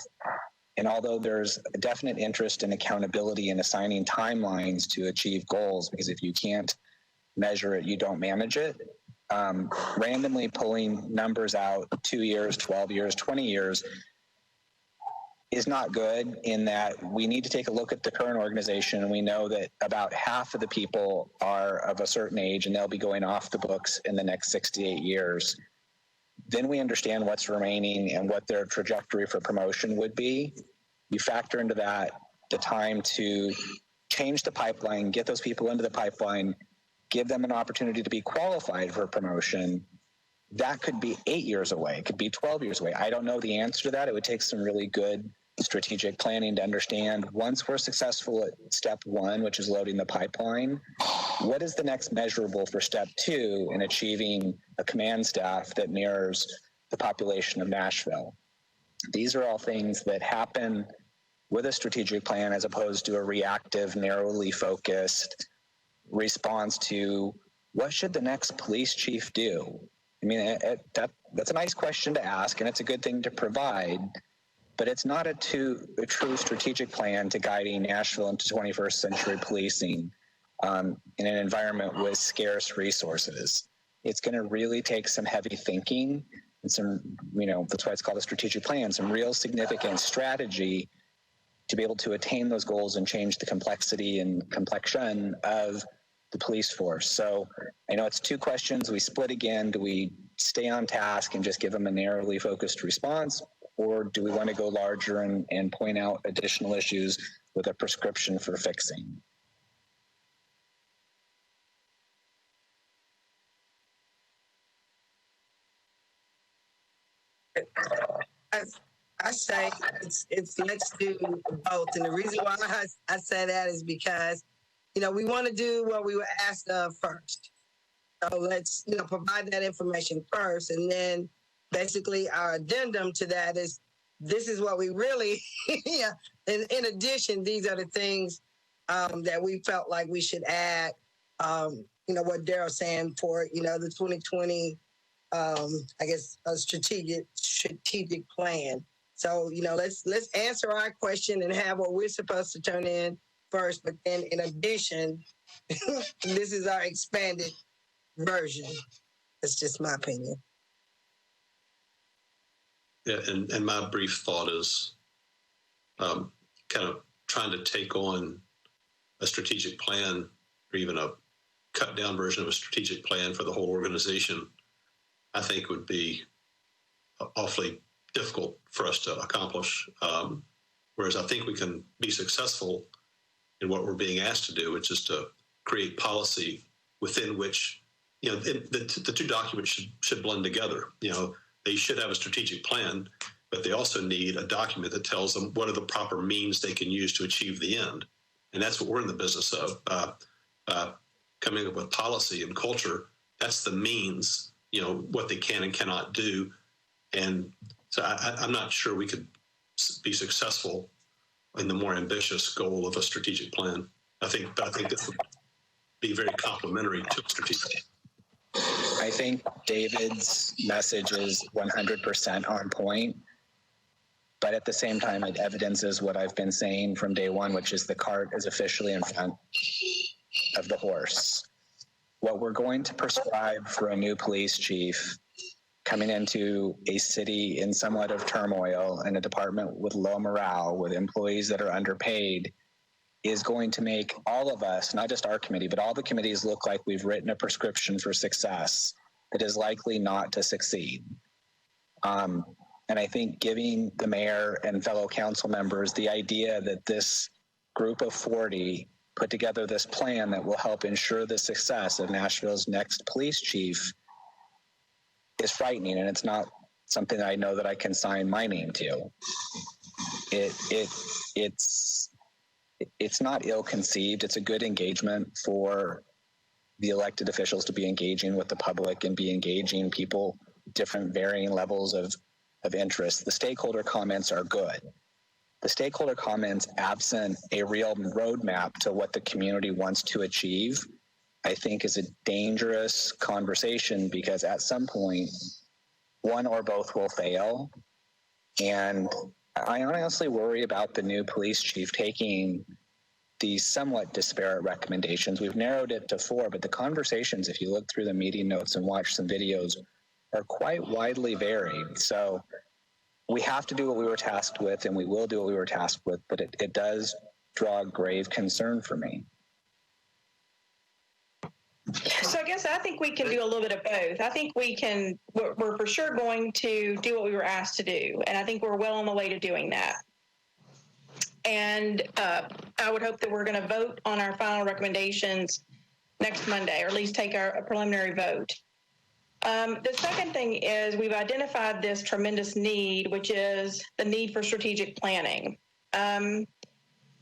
And although there's a definite interest in accountability and assigning timelines to achieve goals, because if you can't measure it, you don't manage it, randomly pulling numbers out 2 years, 12 years, 20 years is not good, in that we need to take a look at the current organization, and we know that about half of the people are of a certain age and they'll be going off the books in the next 6 to 8 years. Then we understand what's remaining and what their trajectory for promotion would be. You factor into that the time to change the pipeline, get those people into the pipeline, give them an opportunity to be qualified for promotion. That could be 8 years away. It could be 12 years away. I don't know the answer to that. It would take some really good strategic planning to understand, once we're successful at step 1, which is loading the pipeline, what is the next measurable for step 2 in achieving a command staff that mirrors the population of Nashville? These are all things that happen with a strategic plan, as opposed to a reactive, narrowly focused response to what should the next police chief do? I mean, that's a nice question to ask, and it's a good thing to provide, but it's not a true strategic plan to guiding Nashville into 21st century policing in an environment with scarce resources. It's going to really take some heavy thinking and some, that's why it's called a strategic plan, some real significant strategy to be able to attain those goals and change the complexity and complexion of the police force. So I know it's 2 questions. We split again. Do we stay on task and just give them a narrowly focused response, or do we want to go larger and point out additional issues with a prescription for fixing? I say it's let's do both. And the reason why I say that is because, we want to do what we were asked of first. So let's, provide that information first. And then basically our addendum to that is, this is what we really, in addition, these are the things that we felt like we should add, what Daryl's saying for, the 2020, I guess, a strategic plan. So, let's answer our question and have what we're supposed to turn in first. But then in addition, this is our expanded version. That's just my opinion. Yeah, and my brief thought is kind of trying to take on a strategic plan, or even a cut down version of a strategic plan for the whole organization, I think would be awfully difficult for us to accomplish. Whereas I think we can be successful in what we're being asked to do, which is to create policy within which, the two documents should blend together. They should have a strategic plan, but they also need a document that tells them what are the proper means they can use to achieve the end. And that's what we're in the business of, coming up with policy and culture. That's the means, what they can and cannot do. And so I'm not sure we could be successful in the more ambitious goal of a strategic plan. I think this would be very complementary to a strategic. I think David's message is 100% on point, but at the same time, it evidences what I've been saying from day one, which is the cart is officially in front of the horse. What we're going to prescribe for a new police chief coming into a city in somewhat of turmoil and a department with low morale, with employees that are underpaid, is going to make all of us, not just our committee, but all the committees look like we've written a prescription for success that is likely not to succeed. And I think giving the mayor and fellow council members the idea that this group of 40 put together this plan that will help ensure the success of Nashville's next police chief is frightening, and it's not something that I know that I can sign my name to. It's not ill-conceived. It's a good engagement for the elected officials to be engaging with the public and be engaging people, different varying levels of interest. The stakeholder comments are good. The stakeholder comments, absent a real roadmap to what the community wants to achieve, I think is a dangerous conversation, because at some point, one or both will fail. And I honestly worry about the new police chief taking these somewhat disparate recommendations. We've narrowed it to 4, but the conversations, if you look through the meeting notes and watch some videos, are quite widely varied. So we have to do what we were tasked with, and we will do what we were tasked with, but it does draw grave concern for me. So I guess I think we can do a little bit of both. I think we're for sure going to do what we were asked to do. And I think we're well on the way to doing that. And I would hope that we're going to vote on our final recommendations next Monday, or at least take a preliminary vote. The second thing is we've identified this tremendous need, which is the need for strategic planning.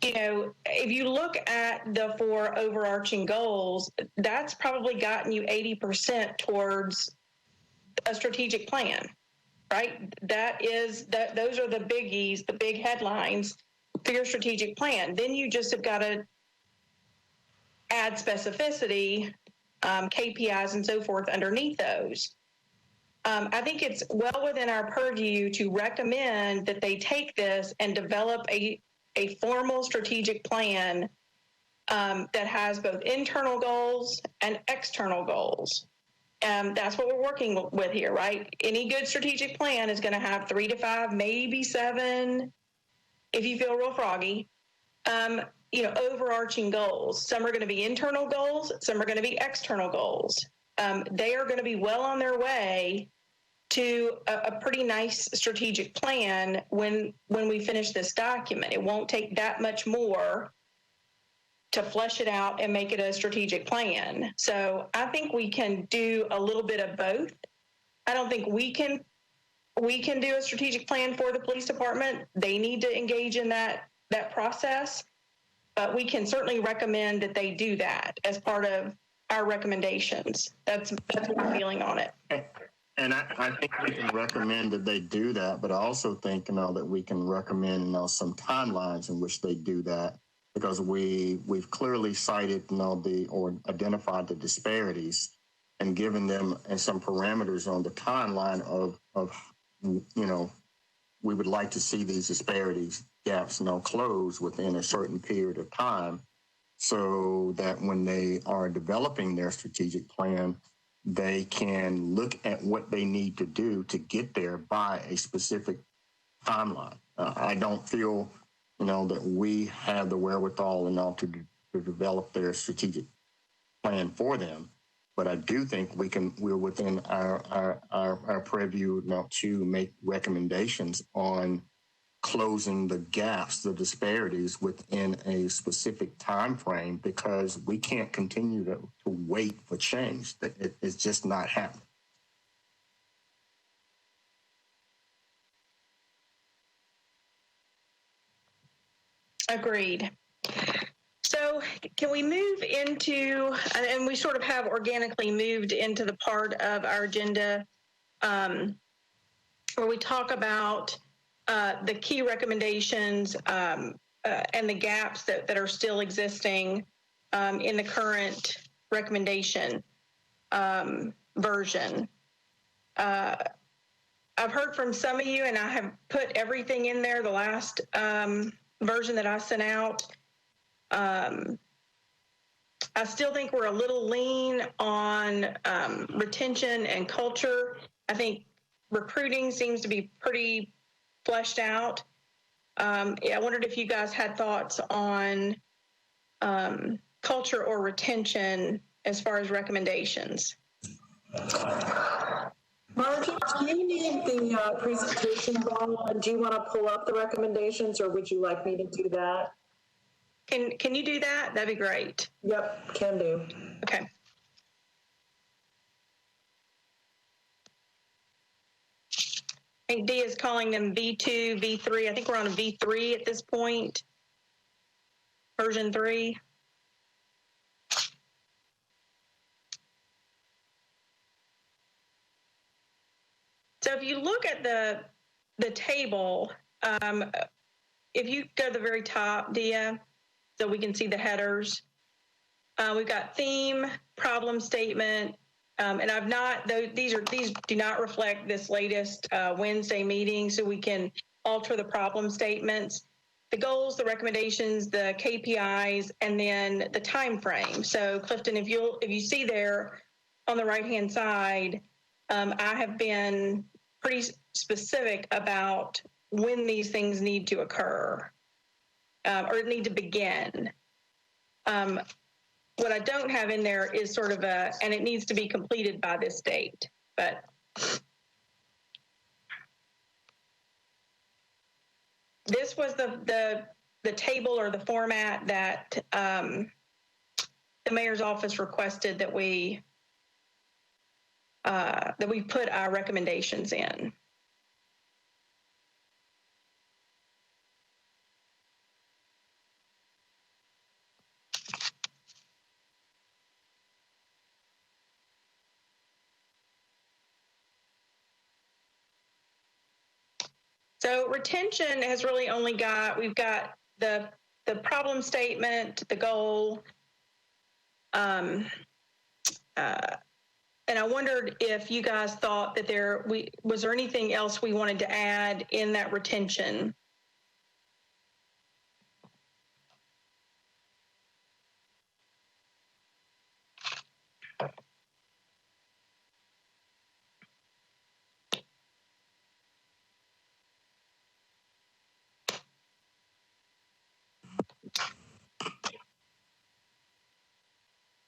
If you look at the 4 overarching goals, that's probably gotten you 80% towards a strategic plan, right? Those are the biggies, the big headlines for your strategic plan. Then you just have got to add specificity, KPIs and so forth underneath those. I think it's well within our purview to recommend that they take this and develop a formal strategic plan that has both internal goals and external goals. That's what we're working with here, right? Any good strategic plan is going to have 3 to 5, maybe 7, if you feel real froggy, overarching goals. Some are going to be internal goals. Some are going to be external goals. They are going to be well on their way to a pretty nice strategic plan when we finish this document. It won't take that much more to flesh it out and make it a strategic plan. So I think we can do a little bit of both. I don't think we can do a strategic plan for the police department. They need to engage in that process, but we can certainly recommend that they do that as part of our recommendations. That's what I'm feeling on it. And I think we can recommend that they do that, but I also think, that we can recommend, some timelines in which they do that, because we've clearly cited, or identified the disparities and given them some parameters on the timeline of we would like to see these disparities gaps, close within a certain period of time, so that when they are developing their strategic plan, they can look at what they need to do to get there by a specific timeline. I don't feel, that we have the wherewithal and all to develop their strategic plan for them. But I do think we're within our purview now to make recommendations on closing the gaps, the disparities within a specific time frame, because we can't continue to wait for change. It's just not happening. Agreed. So can we move into, and we sort of have organically moved into the part of our agenda where we talk about the key recommendations and the gaps that are still existing in the current recommendation version. I've heard from some of you, and I have put everything in there, the last version that I sent out. I still think we're a little lean on retention and culture. I think recruiting seems to be pretty fleshed out. I wondered if you guys had thoughts on culture or retention as far as recommendations. Margie, do you need the presentation ball? And do you want to pull up the recommendations, or would you like me to do that? Can you do that? That'd be great. Yep, can do. Okay. I think Dee is calling them V2, V3. I think we're on a V3 at this point. Version 3. So if you look at the table, if you go to the very top, Dia, so we can see the headers, we've got theme, problem statement, and I've not, these do not reflect this latest Wednesday meeting, so we can alter the problem statements, the goals, the recommendations, the KPIs, and then the time frame. So Clifton, if you see there on the right-hand side, I have been pretty specific about when these things need to occur or need to begin. What I don't have in there is sort of and it needs to be completed by this date, but this was the table or the format that the mayor's office requested that we put our recommendations in. So retention has really only we've got the problem statement, the goal, and I wondered if you guys thought that was there anything else we wanted to add in that retention?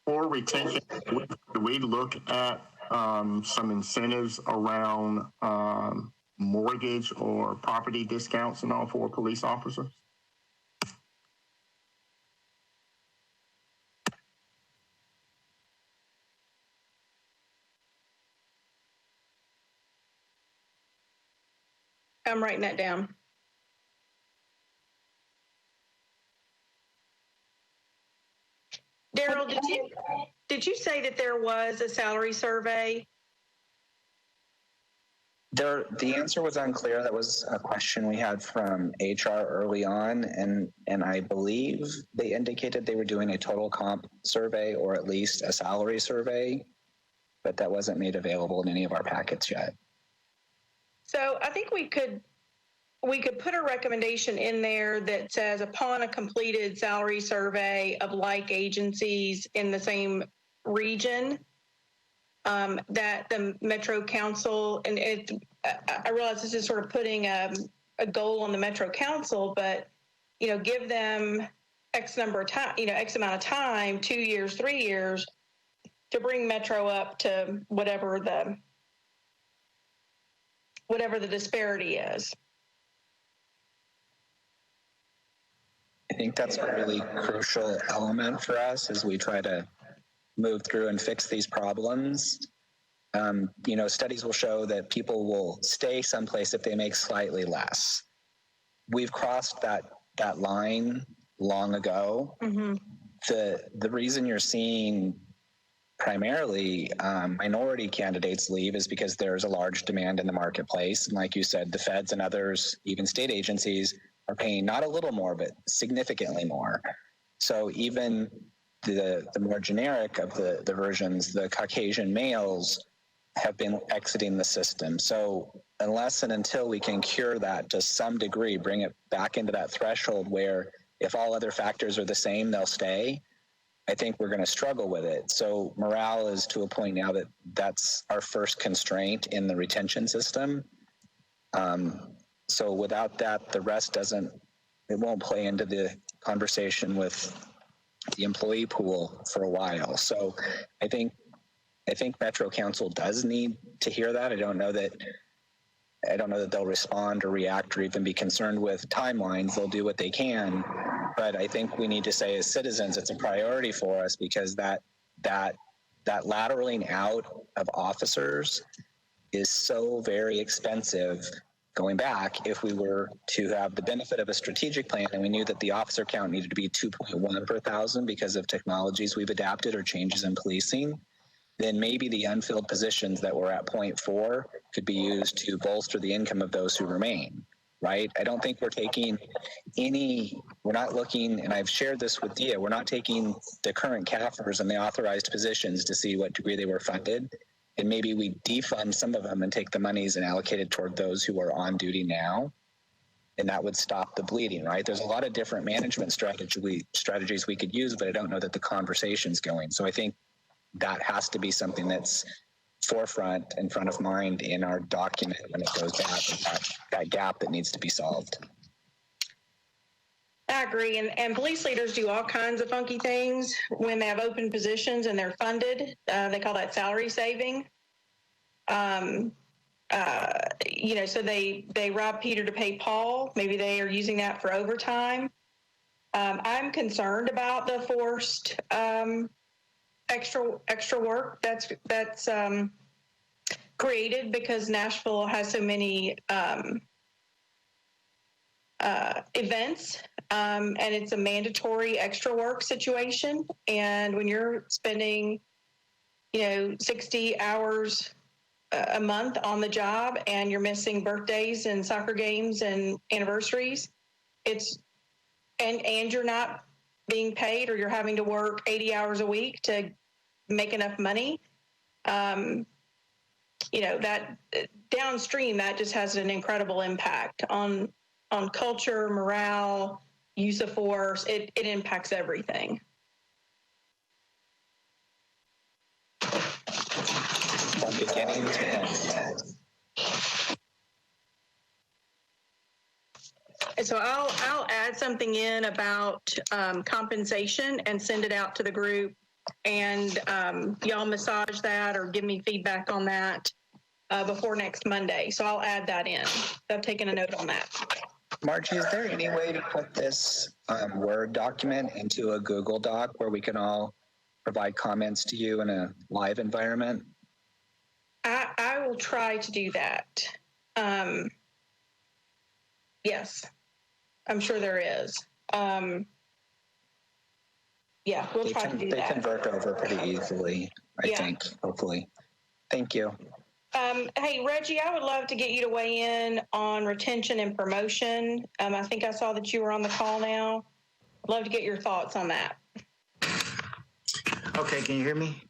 For retention, do we look at some incentives around mortgage or property discounts and all for police officers? I'm writing that down. Daryl, did you say that there was a salary survey? The answer was unclear. That was a question we had from HR early on, and I believe they indicated they were doing a total comp survey or at least a salary survey, but that wasn't made available in any of our packets yet. So I think we could put a recommendation in there that says upon a completed salary survey of like agencies in the same region, that the Metro Council, and I realize this is sort of putting a goal on the Metro Council, but, give them X number of time, X amount of time, 2 years, 3 years, bring Metro up to whatever the disparity is. I think that's a really crucial element for us as we try to move through and fix these problems. Studies will show that people will stay someplace if they make slightly less. We've crossed that line long ago. Mm-hmm. The reason you're seeing primarily minority candidates leave is because there's a large demand in the marketplace. And like you said, the feds and others, even state agencies, are paying not a little more, but significantly more. So even the more generic of the versions, the Caucasian males, have been exiting the system. So unless and until we can cure that to some degree, bring it back into that threshold where if all other factors are the same, they'll stay, I think we're going to struggle with it. So morale is to a point now that that's our first constraint in the retention system. So without that, the rest won't play into the conversation with the employee pool for a while. So I think Metro Council does need to hear that. I don't know that they'll respond or react or even be concerned with timelines. They'll do what they can, but I think we need to say as citizens, it's a priority for us because that lateraling out of officers is so very expensive going back. If we were to have the benefit of a strategic plan and we knew that the officer count needed to be 2.1 per thousand because of technologies we've adapted or changes in policing, then maybe the unfilled positions that were at 0.4 could be used to bolster the income of those who remain, right? I don't think we're not looking, and I've shared this with Dia, we're not taking the current CAFRs and the authorized positions to see what degree they were funded. And maybe we defund some of them and take the monies and allocate it toward those who are on duty now. And that would stop the bleeding, right? There's a lot of different management strategies we could use, but I don't know that the conversation's going. So I think that has to be something that's forefront and front of mind in our document when it goes back, that gap that needs to be solved. I agree. And police leaders do all kinds of funky things when they have open positions and they're funded. They call that salary saving. So they rob Peter to pay Paul. Maybe they are using that for overtime. I'm concerned about the forced extra work that's created because Nashville has so many events, and it's a mandatory extra work situation. And when you're spending, 60 hours a month on the job and you're missing birthdays and soccer games and anniversaries, and you're not being paid, or you're having to work 80 hours a week to make enough money, that downstream, that just has an incredible impact on culture, morale, use of force. It impacts everything. From beginning to end. So I'll add something in about compensation and send it out to the group, and y'all massage that or give me feedback on that before next Monday. So I'll add that in. I've taken a note on that. Margie, is there any way to put this Word document into a Google Doc where we can all provide comments to you in a live environment? I will try to do that. Yes, I'm sure there is. We'll try to do that. They convert over pretty easily, I think, hopefully. Thank you. Hey, Reggie, I would love to get you to weigh in on retention and promotion. I think I saw that you were on the call now. I'd love to get your thoughts on that. Okay, can you hear me?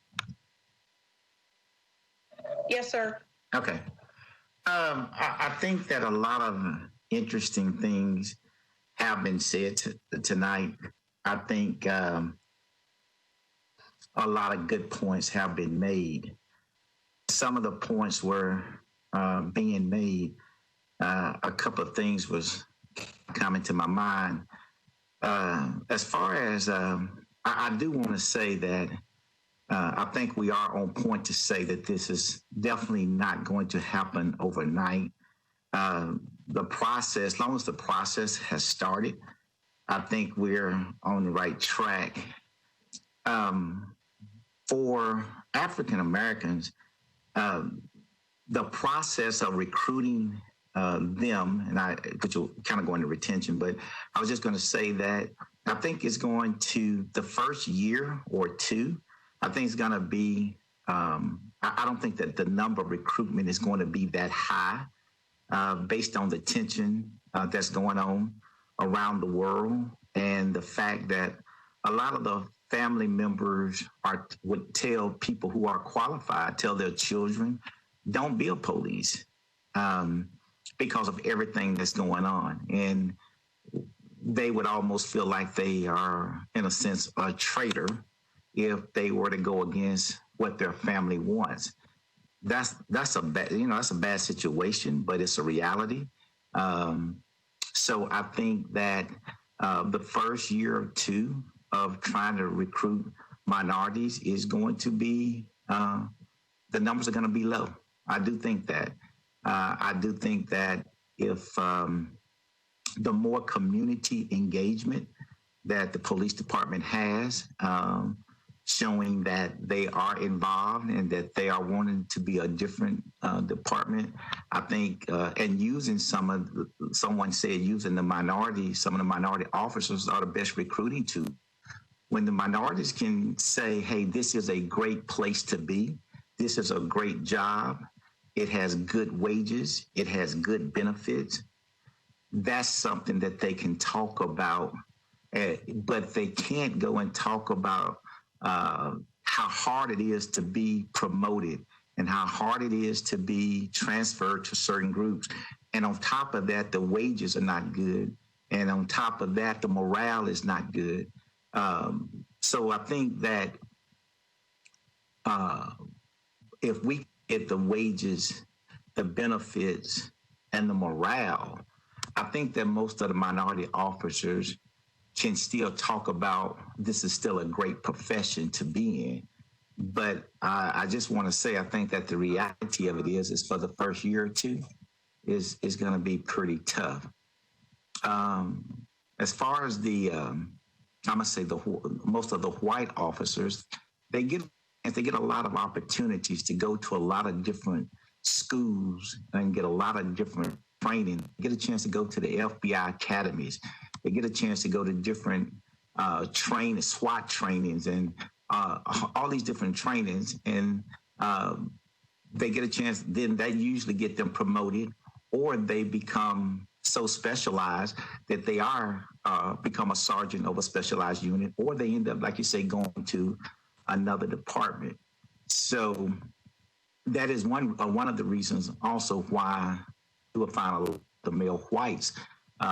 Yes, sir. Okay. I think that a lot of interesting things have been said tonight. I think a lot of good points have been made. Some of the points were being made. A couple of things was coming to my mind. As far as I do want to say that I think we are on point to say that this is definitely not going to happen overnight. The process, as long as the process has started, I think we're on the right track. For African Americans, the process of recruiting them, which will kind of go into retention, but I was just going to say that I think it's going to, the first year or two, I think it's going to be, I don't think that the number of recruitment is going to be that high based on the tension that's going on around the world and the fact that a lot of the family members would tell people who are qualified, tell their children, don't be a police because of everything that's going on. And they would almost feel like they are, in a sense, a traitor if they were to go against what their family wants. That's a bad, that's a bad situation, but it's a reality. So I think that the first year or two of trying to recruit minorities is going to be, the numbers are going to be low. I do think that. I do think that if the more community engagement that the police department has, showing that they are involved and that they are wanting to be a different department, I think, and using someone said using some of the minority officers are the best recruiting tool. When the minorities can say, hey, this is a great place to be, this is a great job, it has good wages, it has good benefits, that's something that they can talk about, but they can't go and talk about how hard it is to be promoted and how hard it is to be transferred to certain groups. And on top of that, the wages are not good. And on top of that, the morale is not good. So I think that if we get the wages, the benefits, and the morale, I think that most of the minority officers can still talk about this is still a great profession to be in. But I just want to say, I think that the reality of it is for the first year or two is going to be pretty tough. As far as the, I'm going to say most of the white officers, they get a lot of opportunities to go to a lot of different schools and get a lot of different training, get a chance to go to the FBI academies. They get a chance to go to different SWAT trainings and all these different trainings. And they get a chance, then that usually get them promoted, or they become so specialized that they are become a sergeant of a specialized unit, or they end up, like you say, going to another department. So that is one of the reasons also why you will find the male whites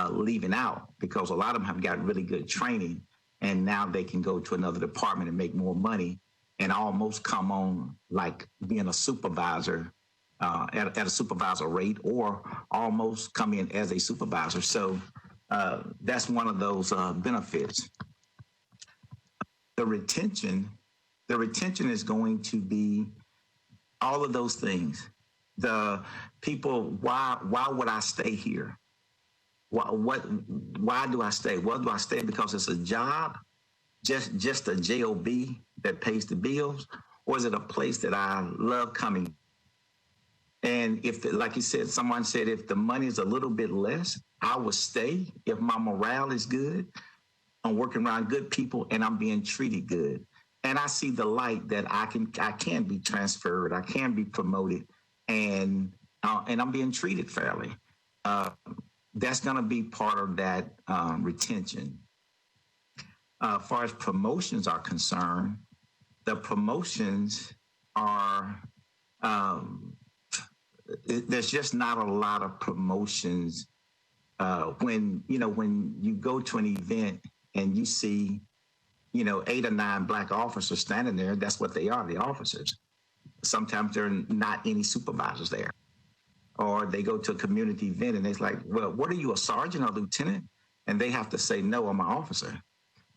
leaving out, because a lot of them have got really good training and now they can go to another department and make more money and almost come on like being a supervisor at a supervisor rate, or almost come in as a supervisor. So that's one of those benefits. The retention is going to be all of those things. The people, why would I stay here? Why do I stay? Well, do I stay because it's a job, just a job that pays the bills, or is it a place that I love coming? And if, like you said, someone said, if the money is a little bit less, I will stay. If my morale is good, I'm working around good people, and I'm being treated good, and I see the light that I can be transferred, I can be promoted, and I'm being treated fairly. That's going to be part of that retention. As far as promotions are concerned, the promotions are, there's just not a lot of promotions. When you go to an event and you see, 8 or 9 black officers standing there, that's what they are, the officers. Sometimes there are not any supervisors there. Or they go to a community event and it's like, well, what are you, a sergeant or lieutenant? And they have to say, no, I'm an officer,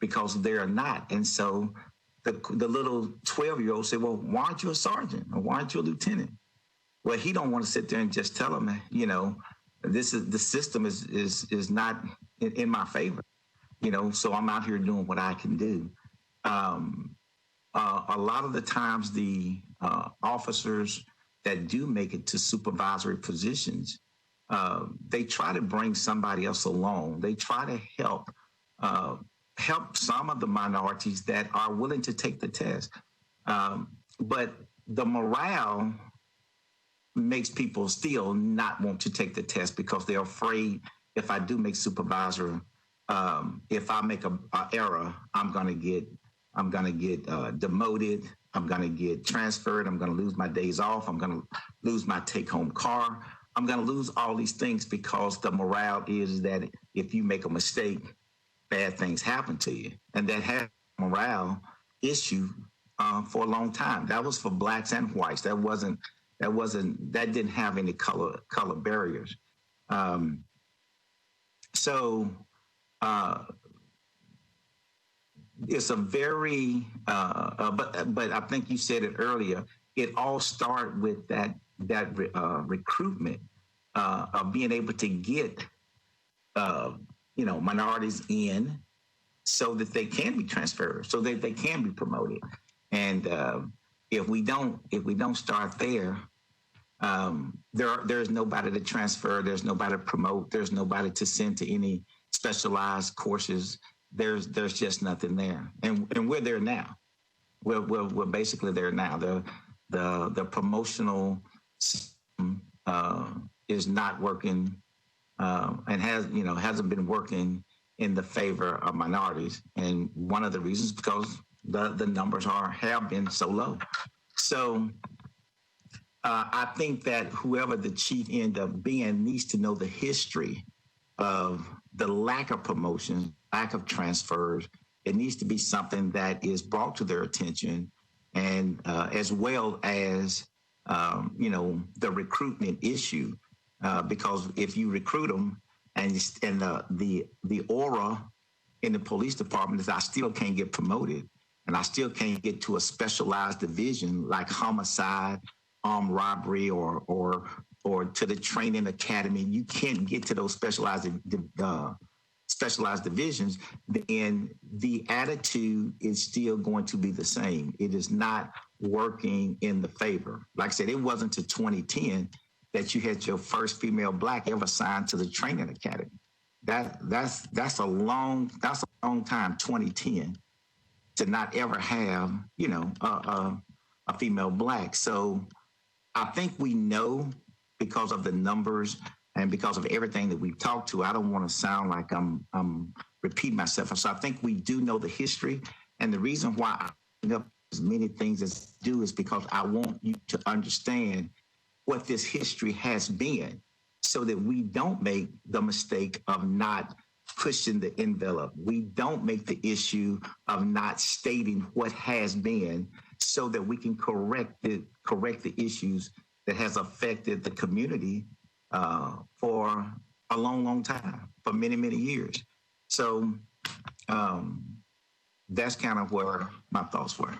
because they're not. And so the little 12-year-old say, well, why aren't you a sergeant or why aren't you a lieutenant? Well, he don't want to sit there and just tell them, you know, the system is not in my favor, you know, so I'm out here doing what I can do. A lot of the times the officers that do make it to supervisory positions, they try to bring somebody else along. They try to help some of the minorities that are willing to take the test. But the morale makes people still not want to take the test because they're afraid if I do make supervisor, if I make a error, I'm gonna get demoted. I'm gonna get transferred. I'm gonna lose my days off. I'm gonna lose my take-home car. I'm gonna lose all these things because the morale is that if you make a mistake, bad things happen to you, and that had a morale issue for a long time. That was for blacks and whites. That didn't have any color barriers. It's a very, but I think you said it earlier. It all started with that recruitment of being able to get, minorities in, so that they can be transferred, so that they can be promoted. And if we don't start there, there's nobody to transfer. There's nobody to promote. There's nobody to send to any specialized courses. There's just nothing there, and we're there now. We're basically there now. The promotional system is not working, and hasn't been working in the favor of minorities. And one of the reasons because the numbers have been so low. So I think that whoever the chief end up being needs to know the history of the lack of promotion, lack of transfers. It needs to be something that is brought to their attention, and as well as the recruitment issue, because if you recruit them and the aura in the police department is I still can't get promoted, and I still can't get to a specialized division like homicide, armed robbery, or to the training academy. You can't get to those specialized divisions, then the attitude is still going to be the same. It is not working in the favor. Like I said, it wasn't until 2010 that you had your first female black ever signed to the training academy. That's a long time, 2010, to not ever have a female black. So I think we know, because of the numbers and because of everything that we've talked to. I don't want to sound like I'm repeating myself. So I think we do know the history. And the reason why I bring up as many things as I do is because I want you to understand what this history has been, so that we don't make the mistake of not pushing the envelope. We don't make the issue of not stating what has been, so that we can correct the issues that has affected the community for a long time, for many years. So that's kind of where my thoughts were.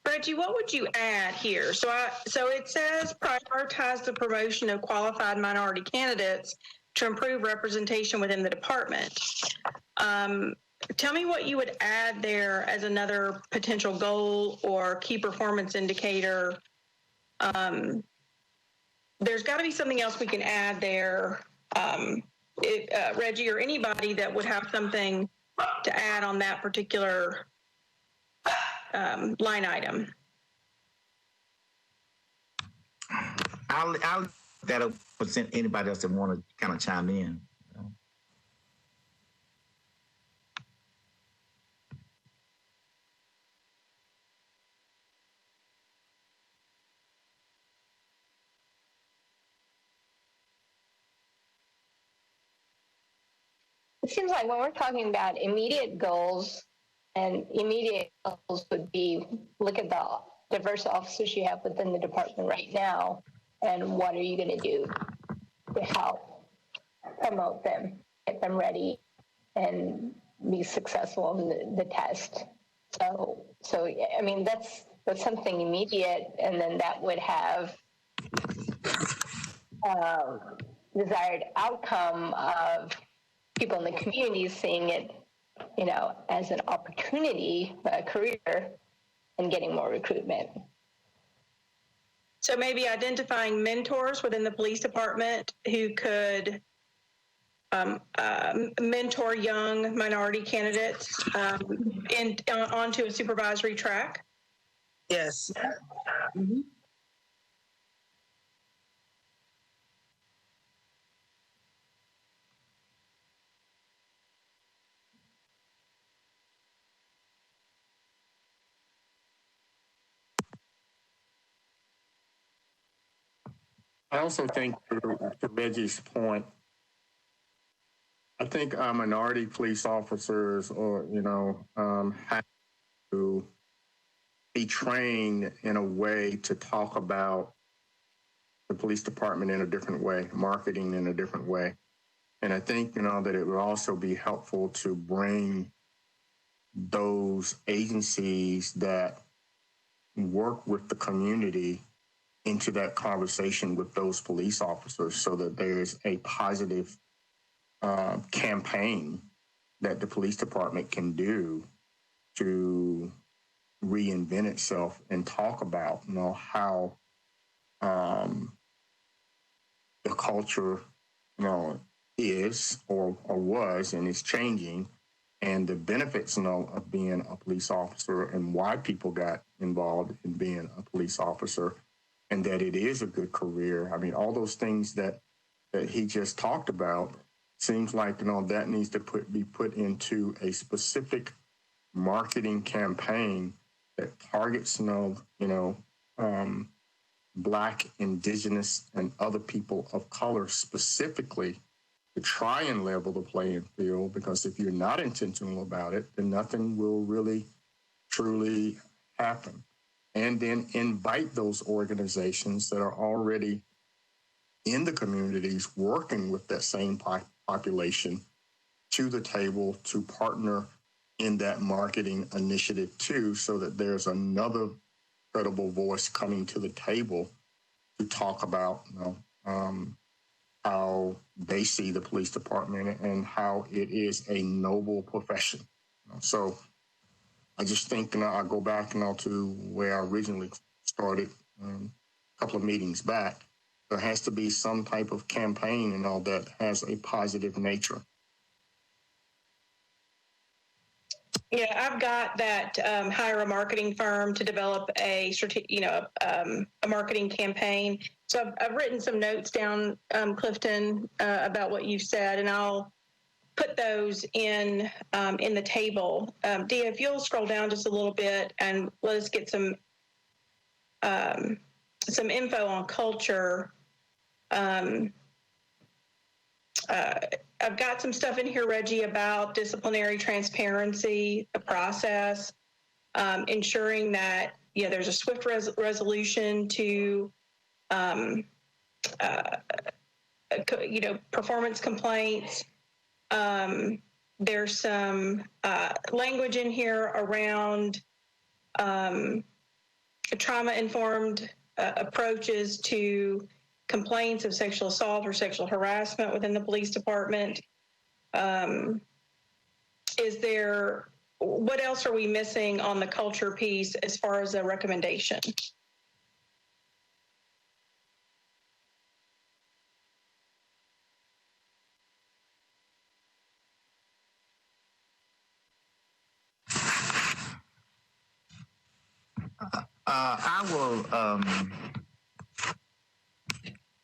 Reggie, what would you add here? So it says prioritize the promotion of qualified minority candidates to improve representation within the department. Tell me what you would add there as another potential goal or key performance indicator. There's got to be something else we can add there. Reggie, or anybody that would have something to add on that particular line item. I'll that'll present anybody else that want to kind of chime in. It seems like when we're talking about immediate goals, and immediate goals would be look at the diverse officers you have within the department right now, and what are you going to do to help promote them, get them ready, and be successful in the test. So yeah, I mean, that's something immediate, and then that would have desired outcome of people in the community seeing it, as an opportunity, a career, and getting more recruitment. So maybe identifying mentors within the police department who could mentor young minority candidates onto a supervisory track. Yes. Mm-hmm. I also think, to Reggie's point, I think minority police officers, have to be trained in a way to talk about the police department in a different way, marketing in a different way. And I think, that it would also be helpful to bring those agencies that work with the community into that conversation with those police officers so that there's a positive campaign that the police department can do to reinvent itself and talk about, how the culture, is or was and is changing, and the benefits, of being a police officer and why people got involved in being a police officer, and that it is a good career. I mean, all those things that he just talked about seems like, that needs to be put into a specific marketing campaign that targets, Black, Indigenous, and other people of color specifically, to try and level the playing field. Because if you're not intentional about it, then nothing will really, truly happen. And then invite those organizations that are already in the communities working with that same population to the table to partner in that marketing initiative too, so that there's another credible voice coming to the table to talk about, how they see the police department and how it is a noble profession. So I just think, I go back, to where I originally started a couple of meetings back. There has to be some type of campaign, that has a positive nature. Yeah, I've got that hire a marketing firm to develop a marketing campaign. So I've written some notes down, Clifton, about what you've said, and I'll put those in the table. Dia, if you'll scroll down just a little bit and let us get some info on culture. I've got some stuff in here, Reggie, about disciplinary transparency, the process, ensuring that there's a swift resolution to performance complaints. There's some language in here around trauma-informed approaches to complaints of sexual assault or sexual harassment within the police department. What else are we missing on the culture piece as far as a recommendation?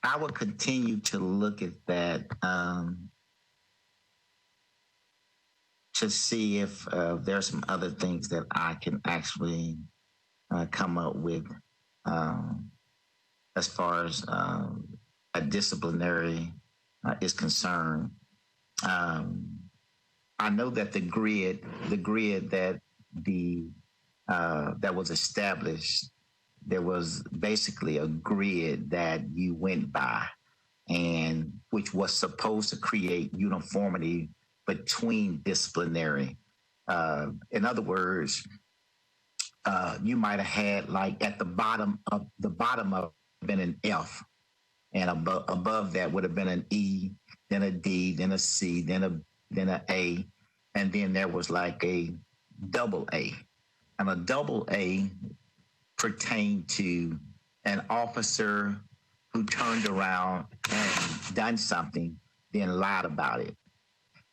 I will continue to look at that to see if there's some other things that I can actually come up with as far as a disciplinary is concerned. I know that the grid that that was established, there was basically a grid that you went by, and which was supposed to create uniformity between disciplinary. In other words, you might have had like at the bottom of been an F, and above that would have been an E, then a D, then a C, then a A, and then there was like a double A, and a double A pertained to an officer who turned around and done something, then lied about it.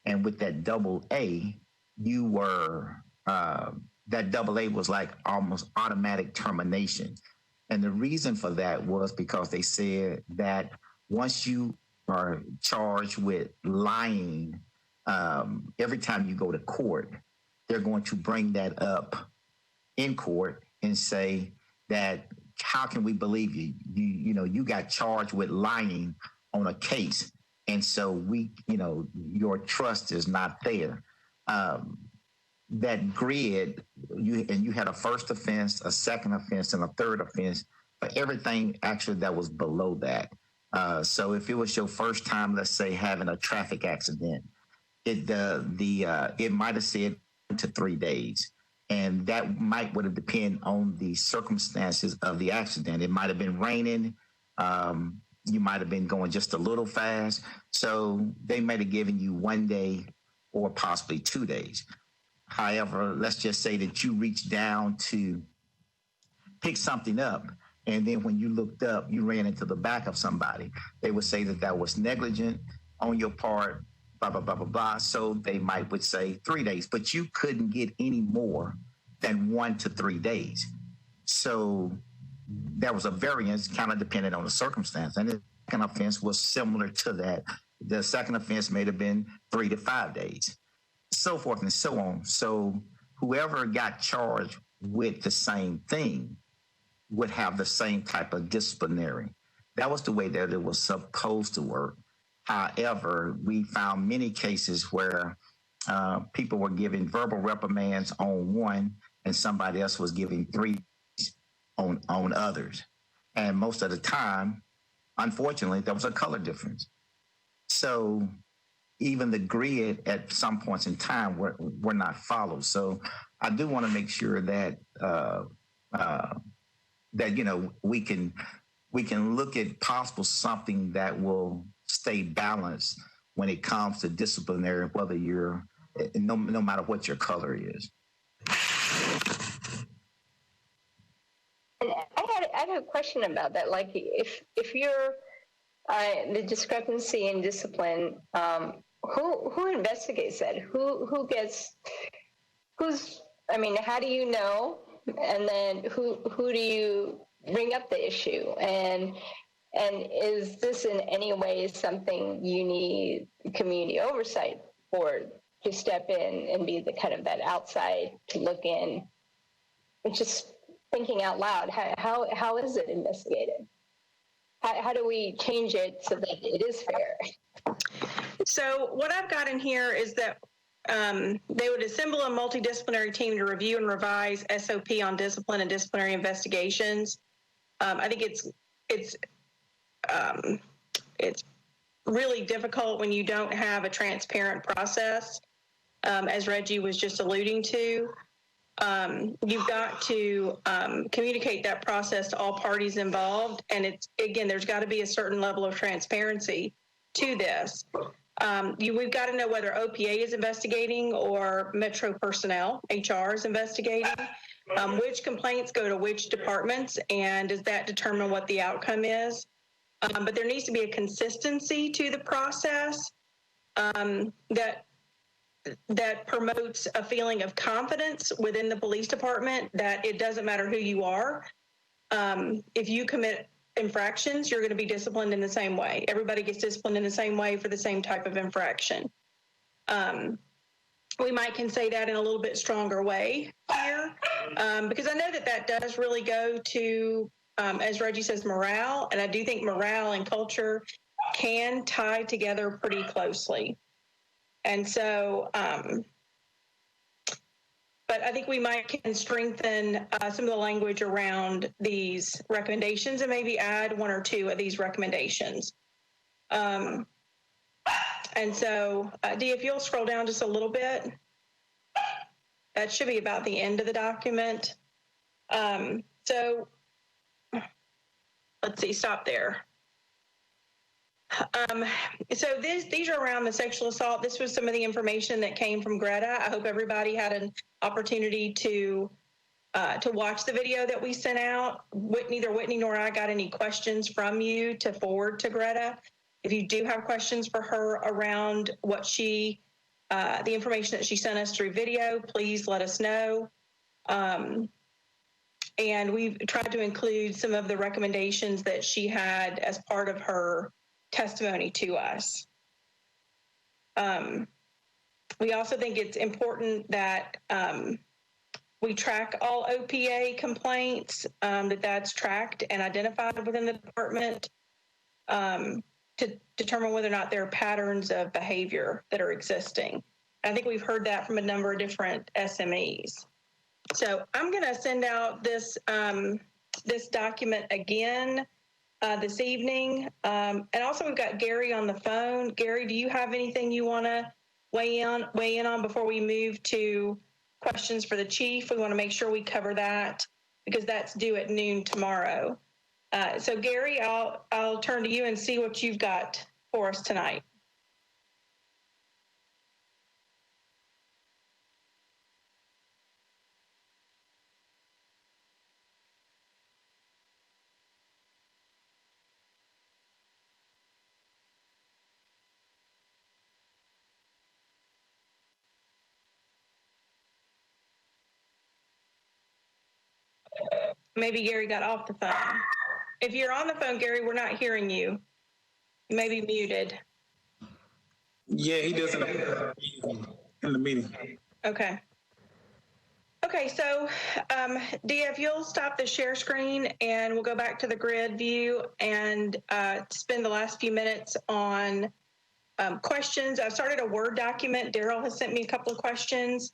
And with that double A, you were, that double A was like almost automatic termination. And the reason for that was because they said that once you are charged with lying, every time you go to court, they're going to bring that up in court and say that, how can we believe you? You got charged with lying on a case. And so your trust is not there. That grid, you had a first offense, a second offense, and a third offense for everything actually that was below that. So if it was your first time, let's say, having a traffic accident, it might have said to 3 days. And that would have depended on the circumstances of the accident. It might have been raining. You might have been going just a little fast. So they might have given you 1 day or possibly 2 days. However, let's just say that you reached down to pick something up, and then when you looked up, you ran into the back of somebody. They would say that was negligent on your part, blah, blah, blah, blah, blah. So they would say 3 days, but you couldn't get any more than 1 to 3 days. So there was a variance kind of dependent on the circumstance. And the second offense was similar to that. The second offense may have been 3 to 5 days, so forth and so on. So whoever got charged with the same thing would have the same type of disciplinary. That was the way that it was supposed to work. However, we found many cases where people were giving verbal reprimands on one and somebody else was giving 3 on others. And most of the time, unfortunately, there was a color difference. So even the grid at some points in time were not followed. So I do want to make sure that we can look at possible something that will stay balanced when it comes to disciplinary, whether you're no matter what your color is. And I had a question about that. Like, if you're the discrepancy in discipline, who investigates that? How do you know? And then who do you bring up the issue? And is this in any way something you need community oversight for to step in and be the kind of that outside to look in? It's just thinking out loud. How is it investigated? How do we change it so that it is fair? So what I've got in here is that they would assemble a multidisciplinary team to review and revise SOP on discipline and disciplinary investigations. I think it's really difficult when you don't have a transparent process, as Reggie was just alluding to. You've got to communicate that process to all parties involved. And there's got to be a certain level of transparency to this. We've got to know whether OPA is investigating or Metro personnel, HR is investigating, which complaints go to which departments, and does that determine what the outcome is? But there needs to be a consistency to the process that promotes a feeling of confidence within the police department that it doesn't matter who you are. If you commit infractions, you're going to be disciplined in the same way. Everybody gets disciplined in the same way for the same type of infraction. We might can say that in a little bit stronger way here, because I know that does really go to, as Reggie says, morale. And I do think morale and culture can tie together pretty closely. And so, but I think we can strengthen some of the language around these recommendations and maybe add 1 or 2 of these recommendations. And so, Dee, if you'll scroll down just a little bit, that should be about the end of the document. So let's see, stop there. So these are around the sexual assault. This was some of the information that came from Greta. I hope everybody had an opportunity to watch the video that we sent out. Neither Whitney nor I got any questions from you to forward to Greta. If you do have questions for her around what the information that she sent us through video, please let us know. And we've tried to include some of the recommendations that she had as part of her testimony to us. We also think it's important that we track all OPA complaints, that's tracked and identified within the department to determine whether or not there are patterns of behavior that are existing. I think we've heard that from a number of different SMEs. So I'm going to send out this this document again this evening. And also we've got Gary on the phone. Gary, do you have anything you want to weigh in on before we move to questions for the chief? We want to make sure we cover that because that's due at noon tomorrow. So Gary, I'll turn to you and see what you've got for us tonight. Maybe Gary got off the phone. If you're on the phone, Gary, we're not hearing you. You may be muted. Yeah, he doesn't in the meeting. Okay. Okay, so Dia, if you'll stop the share screen and we'll go back to the grid view and spend the last few minutes on questions. I've started a Word document. Daryl has sent me a couple of questions.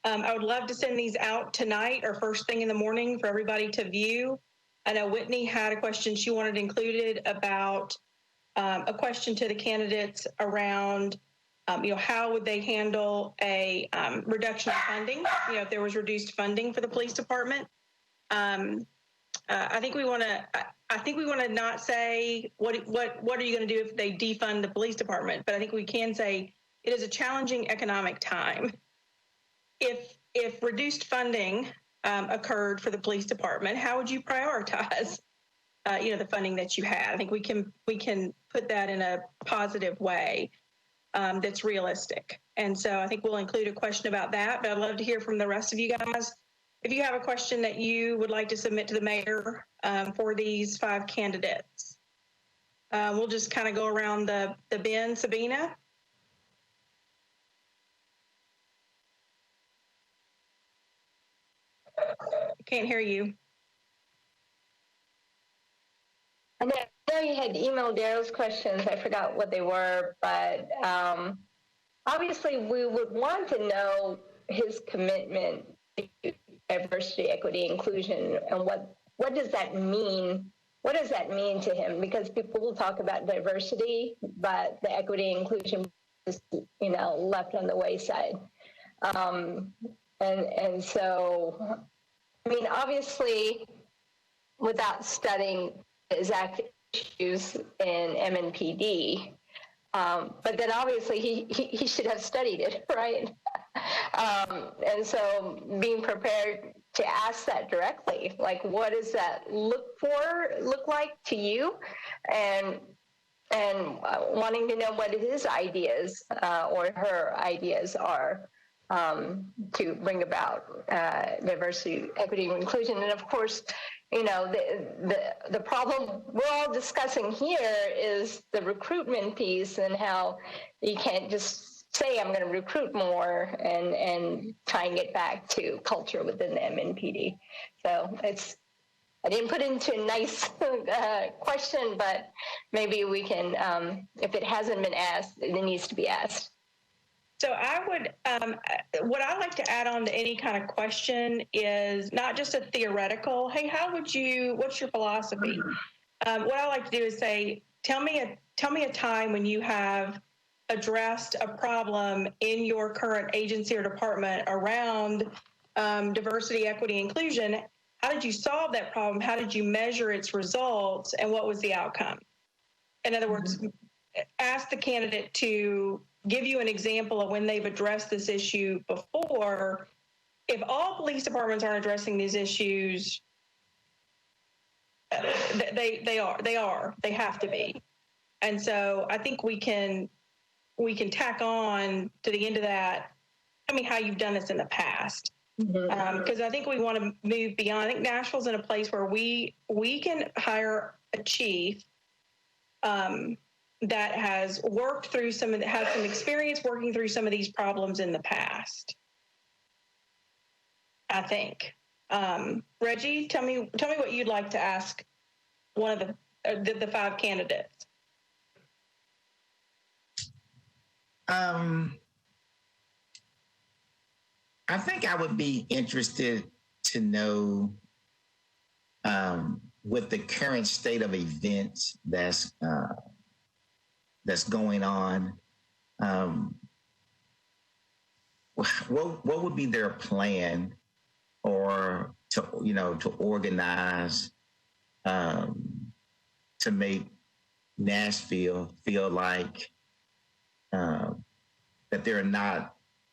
I would love to send these out tonight or first thing in the morning for everybody to view. I know Whitney had a question she wanted included about a question to the candidates around, how would they handle a reduction of funding, if there was reduced funding for the police department. I think we want to not say what are you going to do if they defund the police department, but I think we can say it is a challenging economic time. If reduced funding occurred for the police department, how would you prioritize, the funding that you had? I think we can put that in a positive way that's realistic. And so I think we'll include a question about that, but I'd love to hear from the rest of you guys. If you have a question that you would like to submit to the mayor for these 5 candidates, we'll just kind of go around the bend. Sabina? Can't hear you. I know you had emailed Daryl's questions. I forgot what they were, but obviously we would want to know his commitment to diversity, equity, inclusion, and what does that mean? What does that mean to him? Because people will talk about diversity, but the equity and inclusion is, left on the wayside. And so, obviously, without studying the exact issues in Mnpd, but then obviously he should have studied it, right? And so being prepared to ask that directly, like, what does that look like to you? And wanting to know what his ideas or her ideas are to bring about diversity, equity, and inclusion. And of course, the problem we're all discussing here is the recruitment piece and how you can't just say I'm going to recruit more and tying it back to culture within the Mnpd. So I didn't put into a nice question, but maybe we can, if it hasn't been asked, it needs to be asked. So I would, what I like to add on to any kind of question is not just a theoretical, hey, what's your philosophy? What I like to do is say, tell me a time when you have addressed a problem in your current agency or department around diversity, equity, inclusion, how did you solve that problem? How did you measure its results? And what was the outcome? In other words, ask the candidate to give you an example of when they've addressed this issue before. If all police departments aren't addressing these issues, they have to be. And so I think we can tack on to the end of that, how you've done this in the past. Because I think we want to move beyond. I think Nashville's in a place where we can hire a chief that has worked through has some experience working through some of these problems in the past. I think. Reggie, tell me what you'd like to ask one of the 5 candidates. I think I would be interested to know, with the current state of events that's going on, what would be their plan, or to organize to make Nashville feel like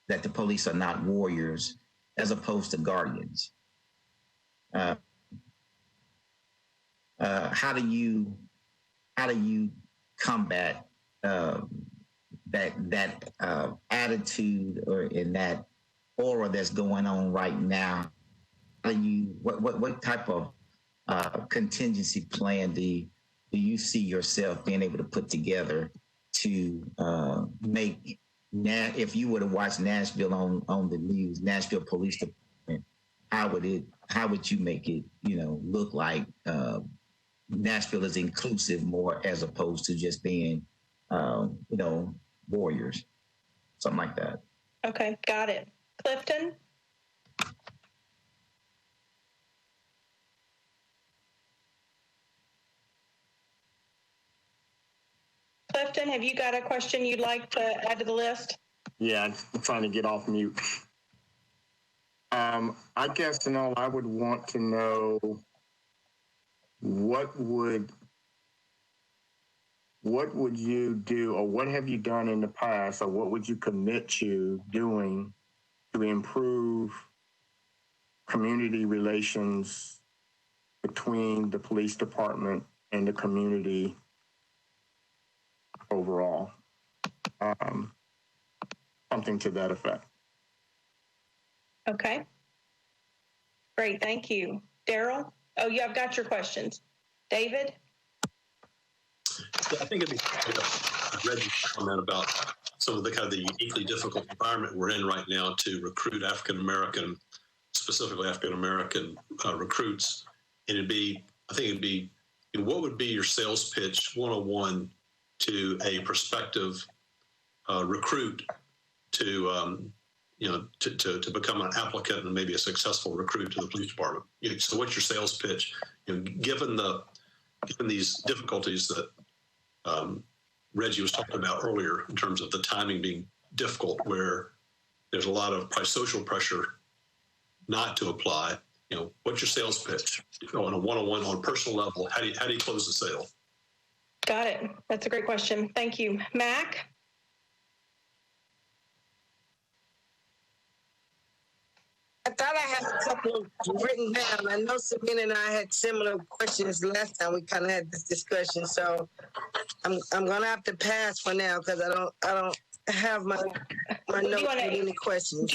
that the police are not warriors as opposed to guardians. How do you combat that attitude or in that aura that's going on right now? What type of contingency plan do you see yourself being able to put together to make, if you were to watch Nashville on the news, Nashville Police Department, how would you make it, look like Nashville is inclusive more as opposed to just being, warriors, something like that. Okay, got it. Clifton? Clifton, have you got a question you'd like to add to the list? Yeah, I'm trying to get off mute. I guess, I would want to know what would you do, or what have you done in the past, or what would you commit to doing to improve community relations between the police department and the community overall? Something to that effect. Okay. Great, thank you. Daryl? Oh, yeah, I've got your questions. David? Yeah, I think it'd be Reggie's comment about some of the kind of the uniquely difficult environment we're in right now to recruit African-American, specifically African-American recruits. And I think it'd be, what would be your sales pitch 101 to a prospective recruit to become an applicant and maybe a successful recruit to the police department? So what's your sales pitch? Given these difficulties that Reggie was talking about earlier in terms of the timing being difficult, where there's a lot of social pressure not to apply. What's your sales pitch on a one-on-one, on a personal level? How do you close the sale? Got it. That's a great question. Thank you. Mac? I thought I had a couple written down. I know Sabina and I had similar questions last time we kind of had this discussion, so I'm gonna have to pass for now because I don't have my notes with any questions.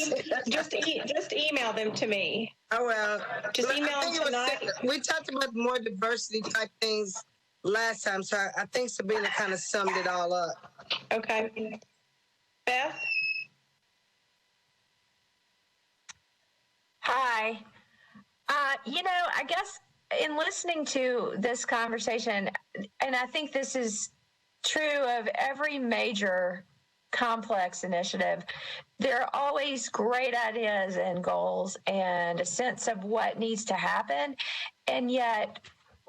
Just email them to me. Oh well, just email them tonight. We talked about more diversity type things last time, so I think Sabina kind of summed it all up. Okay. Beth? Hi. I guess in listening to this conversation, and I think this is true of every major complex initiative, there are always great ideas and goals and a sense of what needs to happen. And yet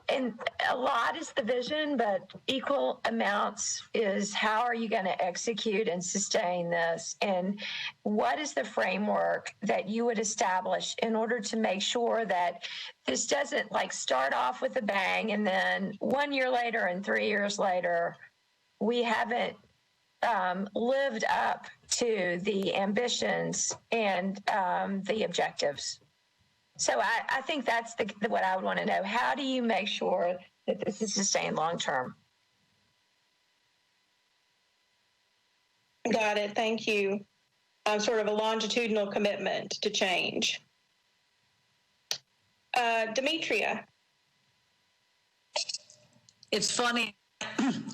and a lot is the vision, but equal amounts is how are you going to execute and sustain this? And what is the framework that you would establish in order to make sure that this doesn't like start off with a bang and then 1 year later and 3 years later, we haven't lived up to the ambitions and the objectives. So I think that's what I would want to know. How do you make sure that this is sustained long term? Got it. Thank you. Sort of a longitudinal commitment to change. Demetria. It's funny.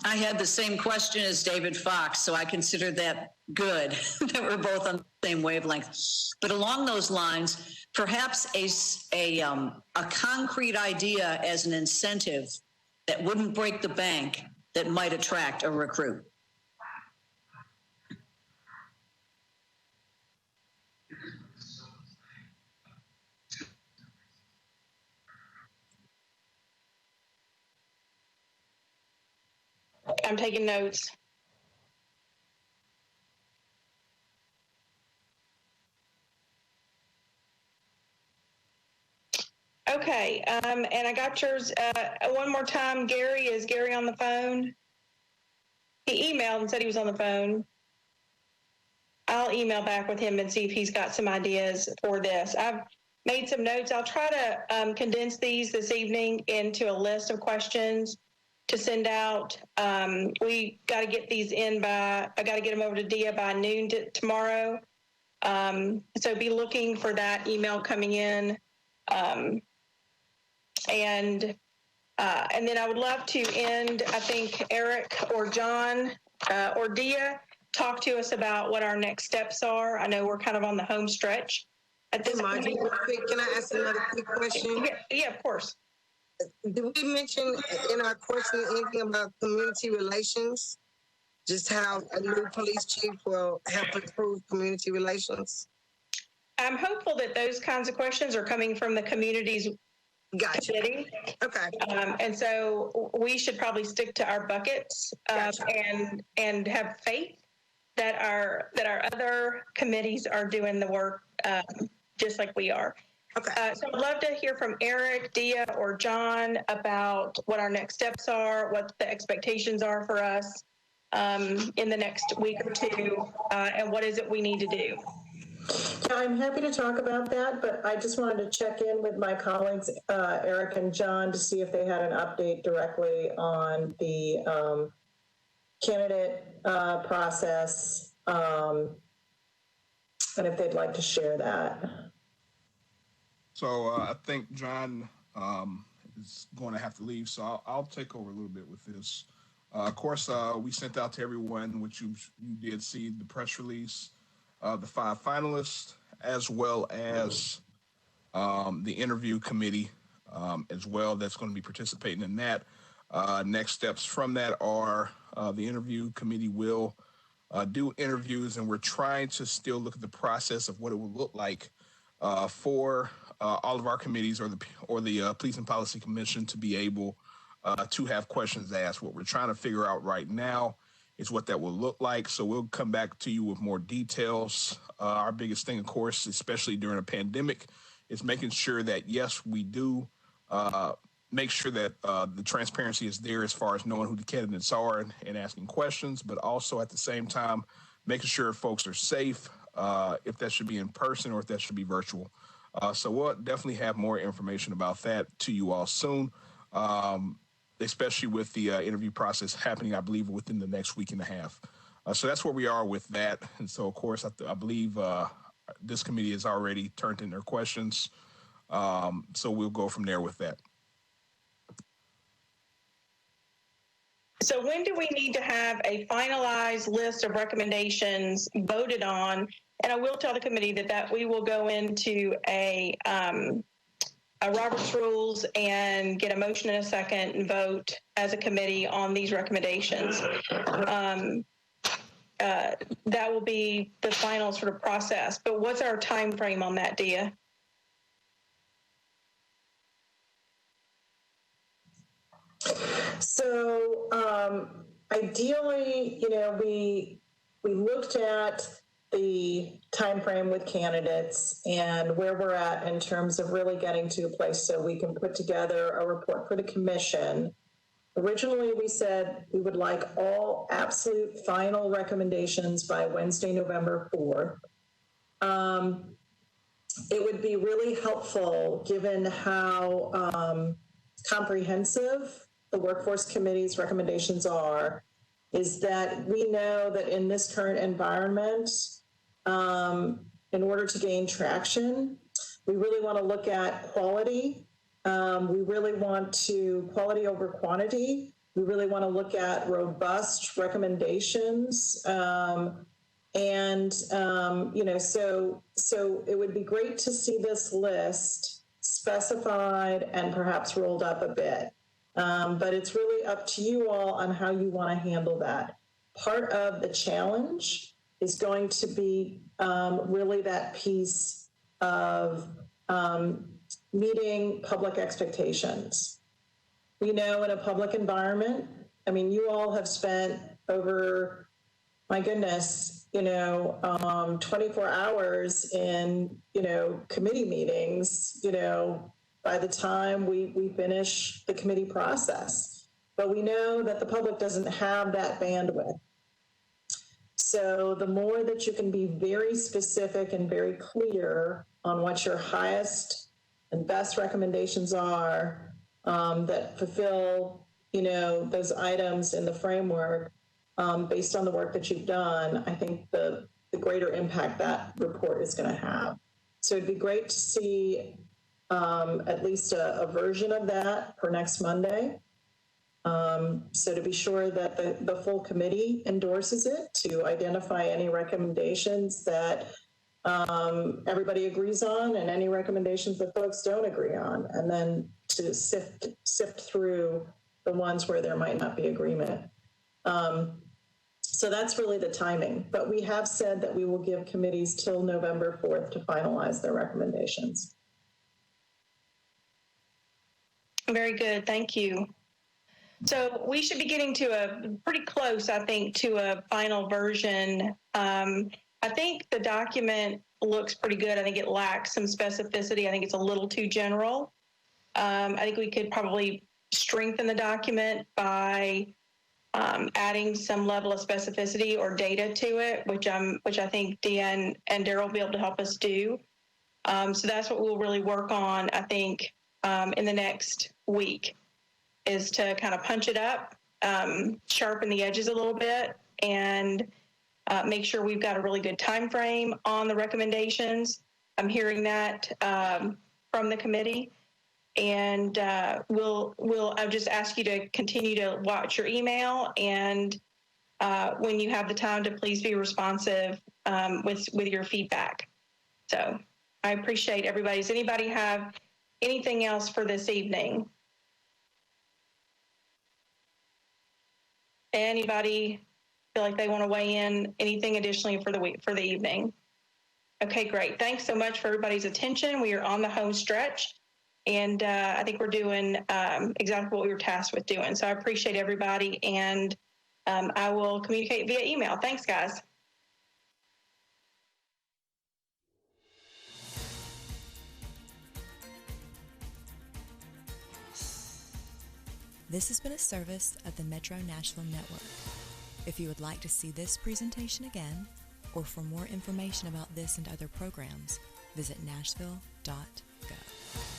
I had the same question as David Fox, so I consider that good that we're both on the same wavelength. But along those lines, perhaps a concrete idea as an incentive that wouldn't break the bank that might attract a recruit. I'm taking notes. Okay, and I got yours one more time. Gary, is Gary on the phone? He emailed and said he was on the phone. I'll email back with him and see if he's got some ideas for this. I've made some notes. I'll try to condense these this evening into a list of questions to send out. We got to get these in by, I got to get them over to Dia by noon tomorrow. So be looking for that email coming in. And then I would love to end, I think Eric or John or Dia talk to us about what our next steps are. I know we're kind of on the home stretch at this point. Can I ask another quick question? Yeah, of course. Did we mention in our question anything about community relations? Just how a new police chief will help improve community relations? I'm hopeful that those kinds of questions are coming from the community's committee. Okay. And so we should probably stick to our buckets and have faith that our other committees are doing the work just like we are. Okay. So I'd love to hear from Eric, Dia, or John about what our next steps are, what the expectations are for us in the next week or two, and what is it we need to do. Yeah, I'm happy to talk about that, but I just wanted to check in with my colleagues, Eric and John, to see if they had an update directly on the candidate process, and if they'd like to share that. So I think John is going to have to leave, so I'll take over a little bit with this. Of course, we sent out to everyone, which you did see the press release, the 5 finalists, as well as the interview committee as well that's going to be participating in that. Next steps from that are the interview committee will do interviews, and we're trying to still look at the process of what it will look like for all of our committees or the Police and Policy Commission to be able to have questions asked. What we're trying to figure out right now is what that will look like. So we'll come back to you with more details. Our biggest thing, of course, especially during a pandemic, is making sure that, yes, we do make sure that the transparency is there as far as knowing who the candidates are and asking questions, but also at the same time, making sure folks are safe, if that should be in person or if that should be virtual. So we'll definitely have more information about that to you all soon, especially with the interview process happening, I believe, within the next week and a half. So that's where we are with that. And so, of course, I believe this committee has already turned in their questions. So we'll go from there with that. So when do we need to have a finalized list of recommendations voted on? And I will tell the committee that we will go into a Robert's rules and get a motion in a second and vote as a committee on these recommendations. That will be the final sort of process. But what's our time frame on that, Dia? So ideally, we looked at the time frame with candidates and where we're at in terms of really getting to a place so we can put together a report for the commission. Originally, we said we would like all absolute final recommendations by Wednesday, November 4th. It would be really helpful, given how comprehensive the Workforce Committee's recommendations are, is that we know that in this current environment, in order to gain traction, we really want to look at quality. We really want to quality over quantity. We really want to look at robust recommendations. So it would be great to see this list specified and perhaps rolled up a bit. But it's really up to you all on how you want to handle that. Part of the challenge is going to be really that piece of meeting public expectations. We know in a public environment, you all have spent over, my goodness, 24 hours in, committee meetings, by the time we finish the committee process. But we know that the public doesn't have that bandwidth. So the more that you can be very specific and very clear on what your highest and best recommendations are that fulfill, those items in the framework based on the work that you've done, I think the greater impact that report is going to have. So it'd be great to see at least a version of that for next Monday. So to be sure that the full committee endorses it, to identify any recommendations that everybody agrees on and any recommendations that folks don't agree on, and then to sift through the ones where there might not be agreement. So that's really the timing, but we have said that we will give committees till November 4th to finalize their recommendations. Very good, thank you. So we should be getting to a pretty close, I think, to a final version. I think the document looks pretty good. I think it lacks some specificity. I think it's a little too general. I think we could probably strengthen the document by adding some level of specificity or data to it, which I think Dan and Daryl will be able to help us do. So that's what we'll really work on, I think, in the next week, is to kind of punch it up, sharpen the edges a little bit, and make sure we've got a really good time frame on the recommendations. I'm hearing that from the committee. And I'll just ask you to continue to watch your email, and when you have the time to please be responsive with your feedback. So I appreciate everybody. Does anybody have anything else for this evening? Anybody feel like they want to weigh in anything additionally for the evening? Okay, great. Thanks so much for everybody's attention. We are on the home stretch. And I think we're doing exactly what we were tasked with doing. So I appreciate everybody, and I will communicate via email. Thanks, guys. This has been a service of the Metro Nashville Network. If you would like to see this presentation again, or for more information about this and other programs, visit nashville.gov.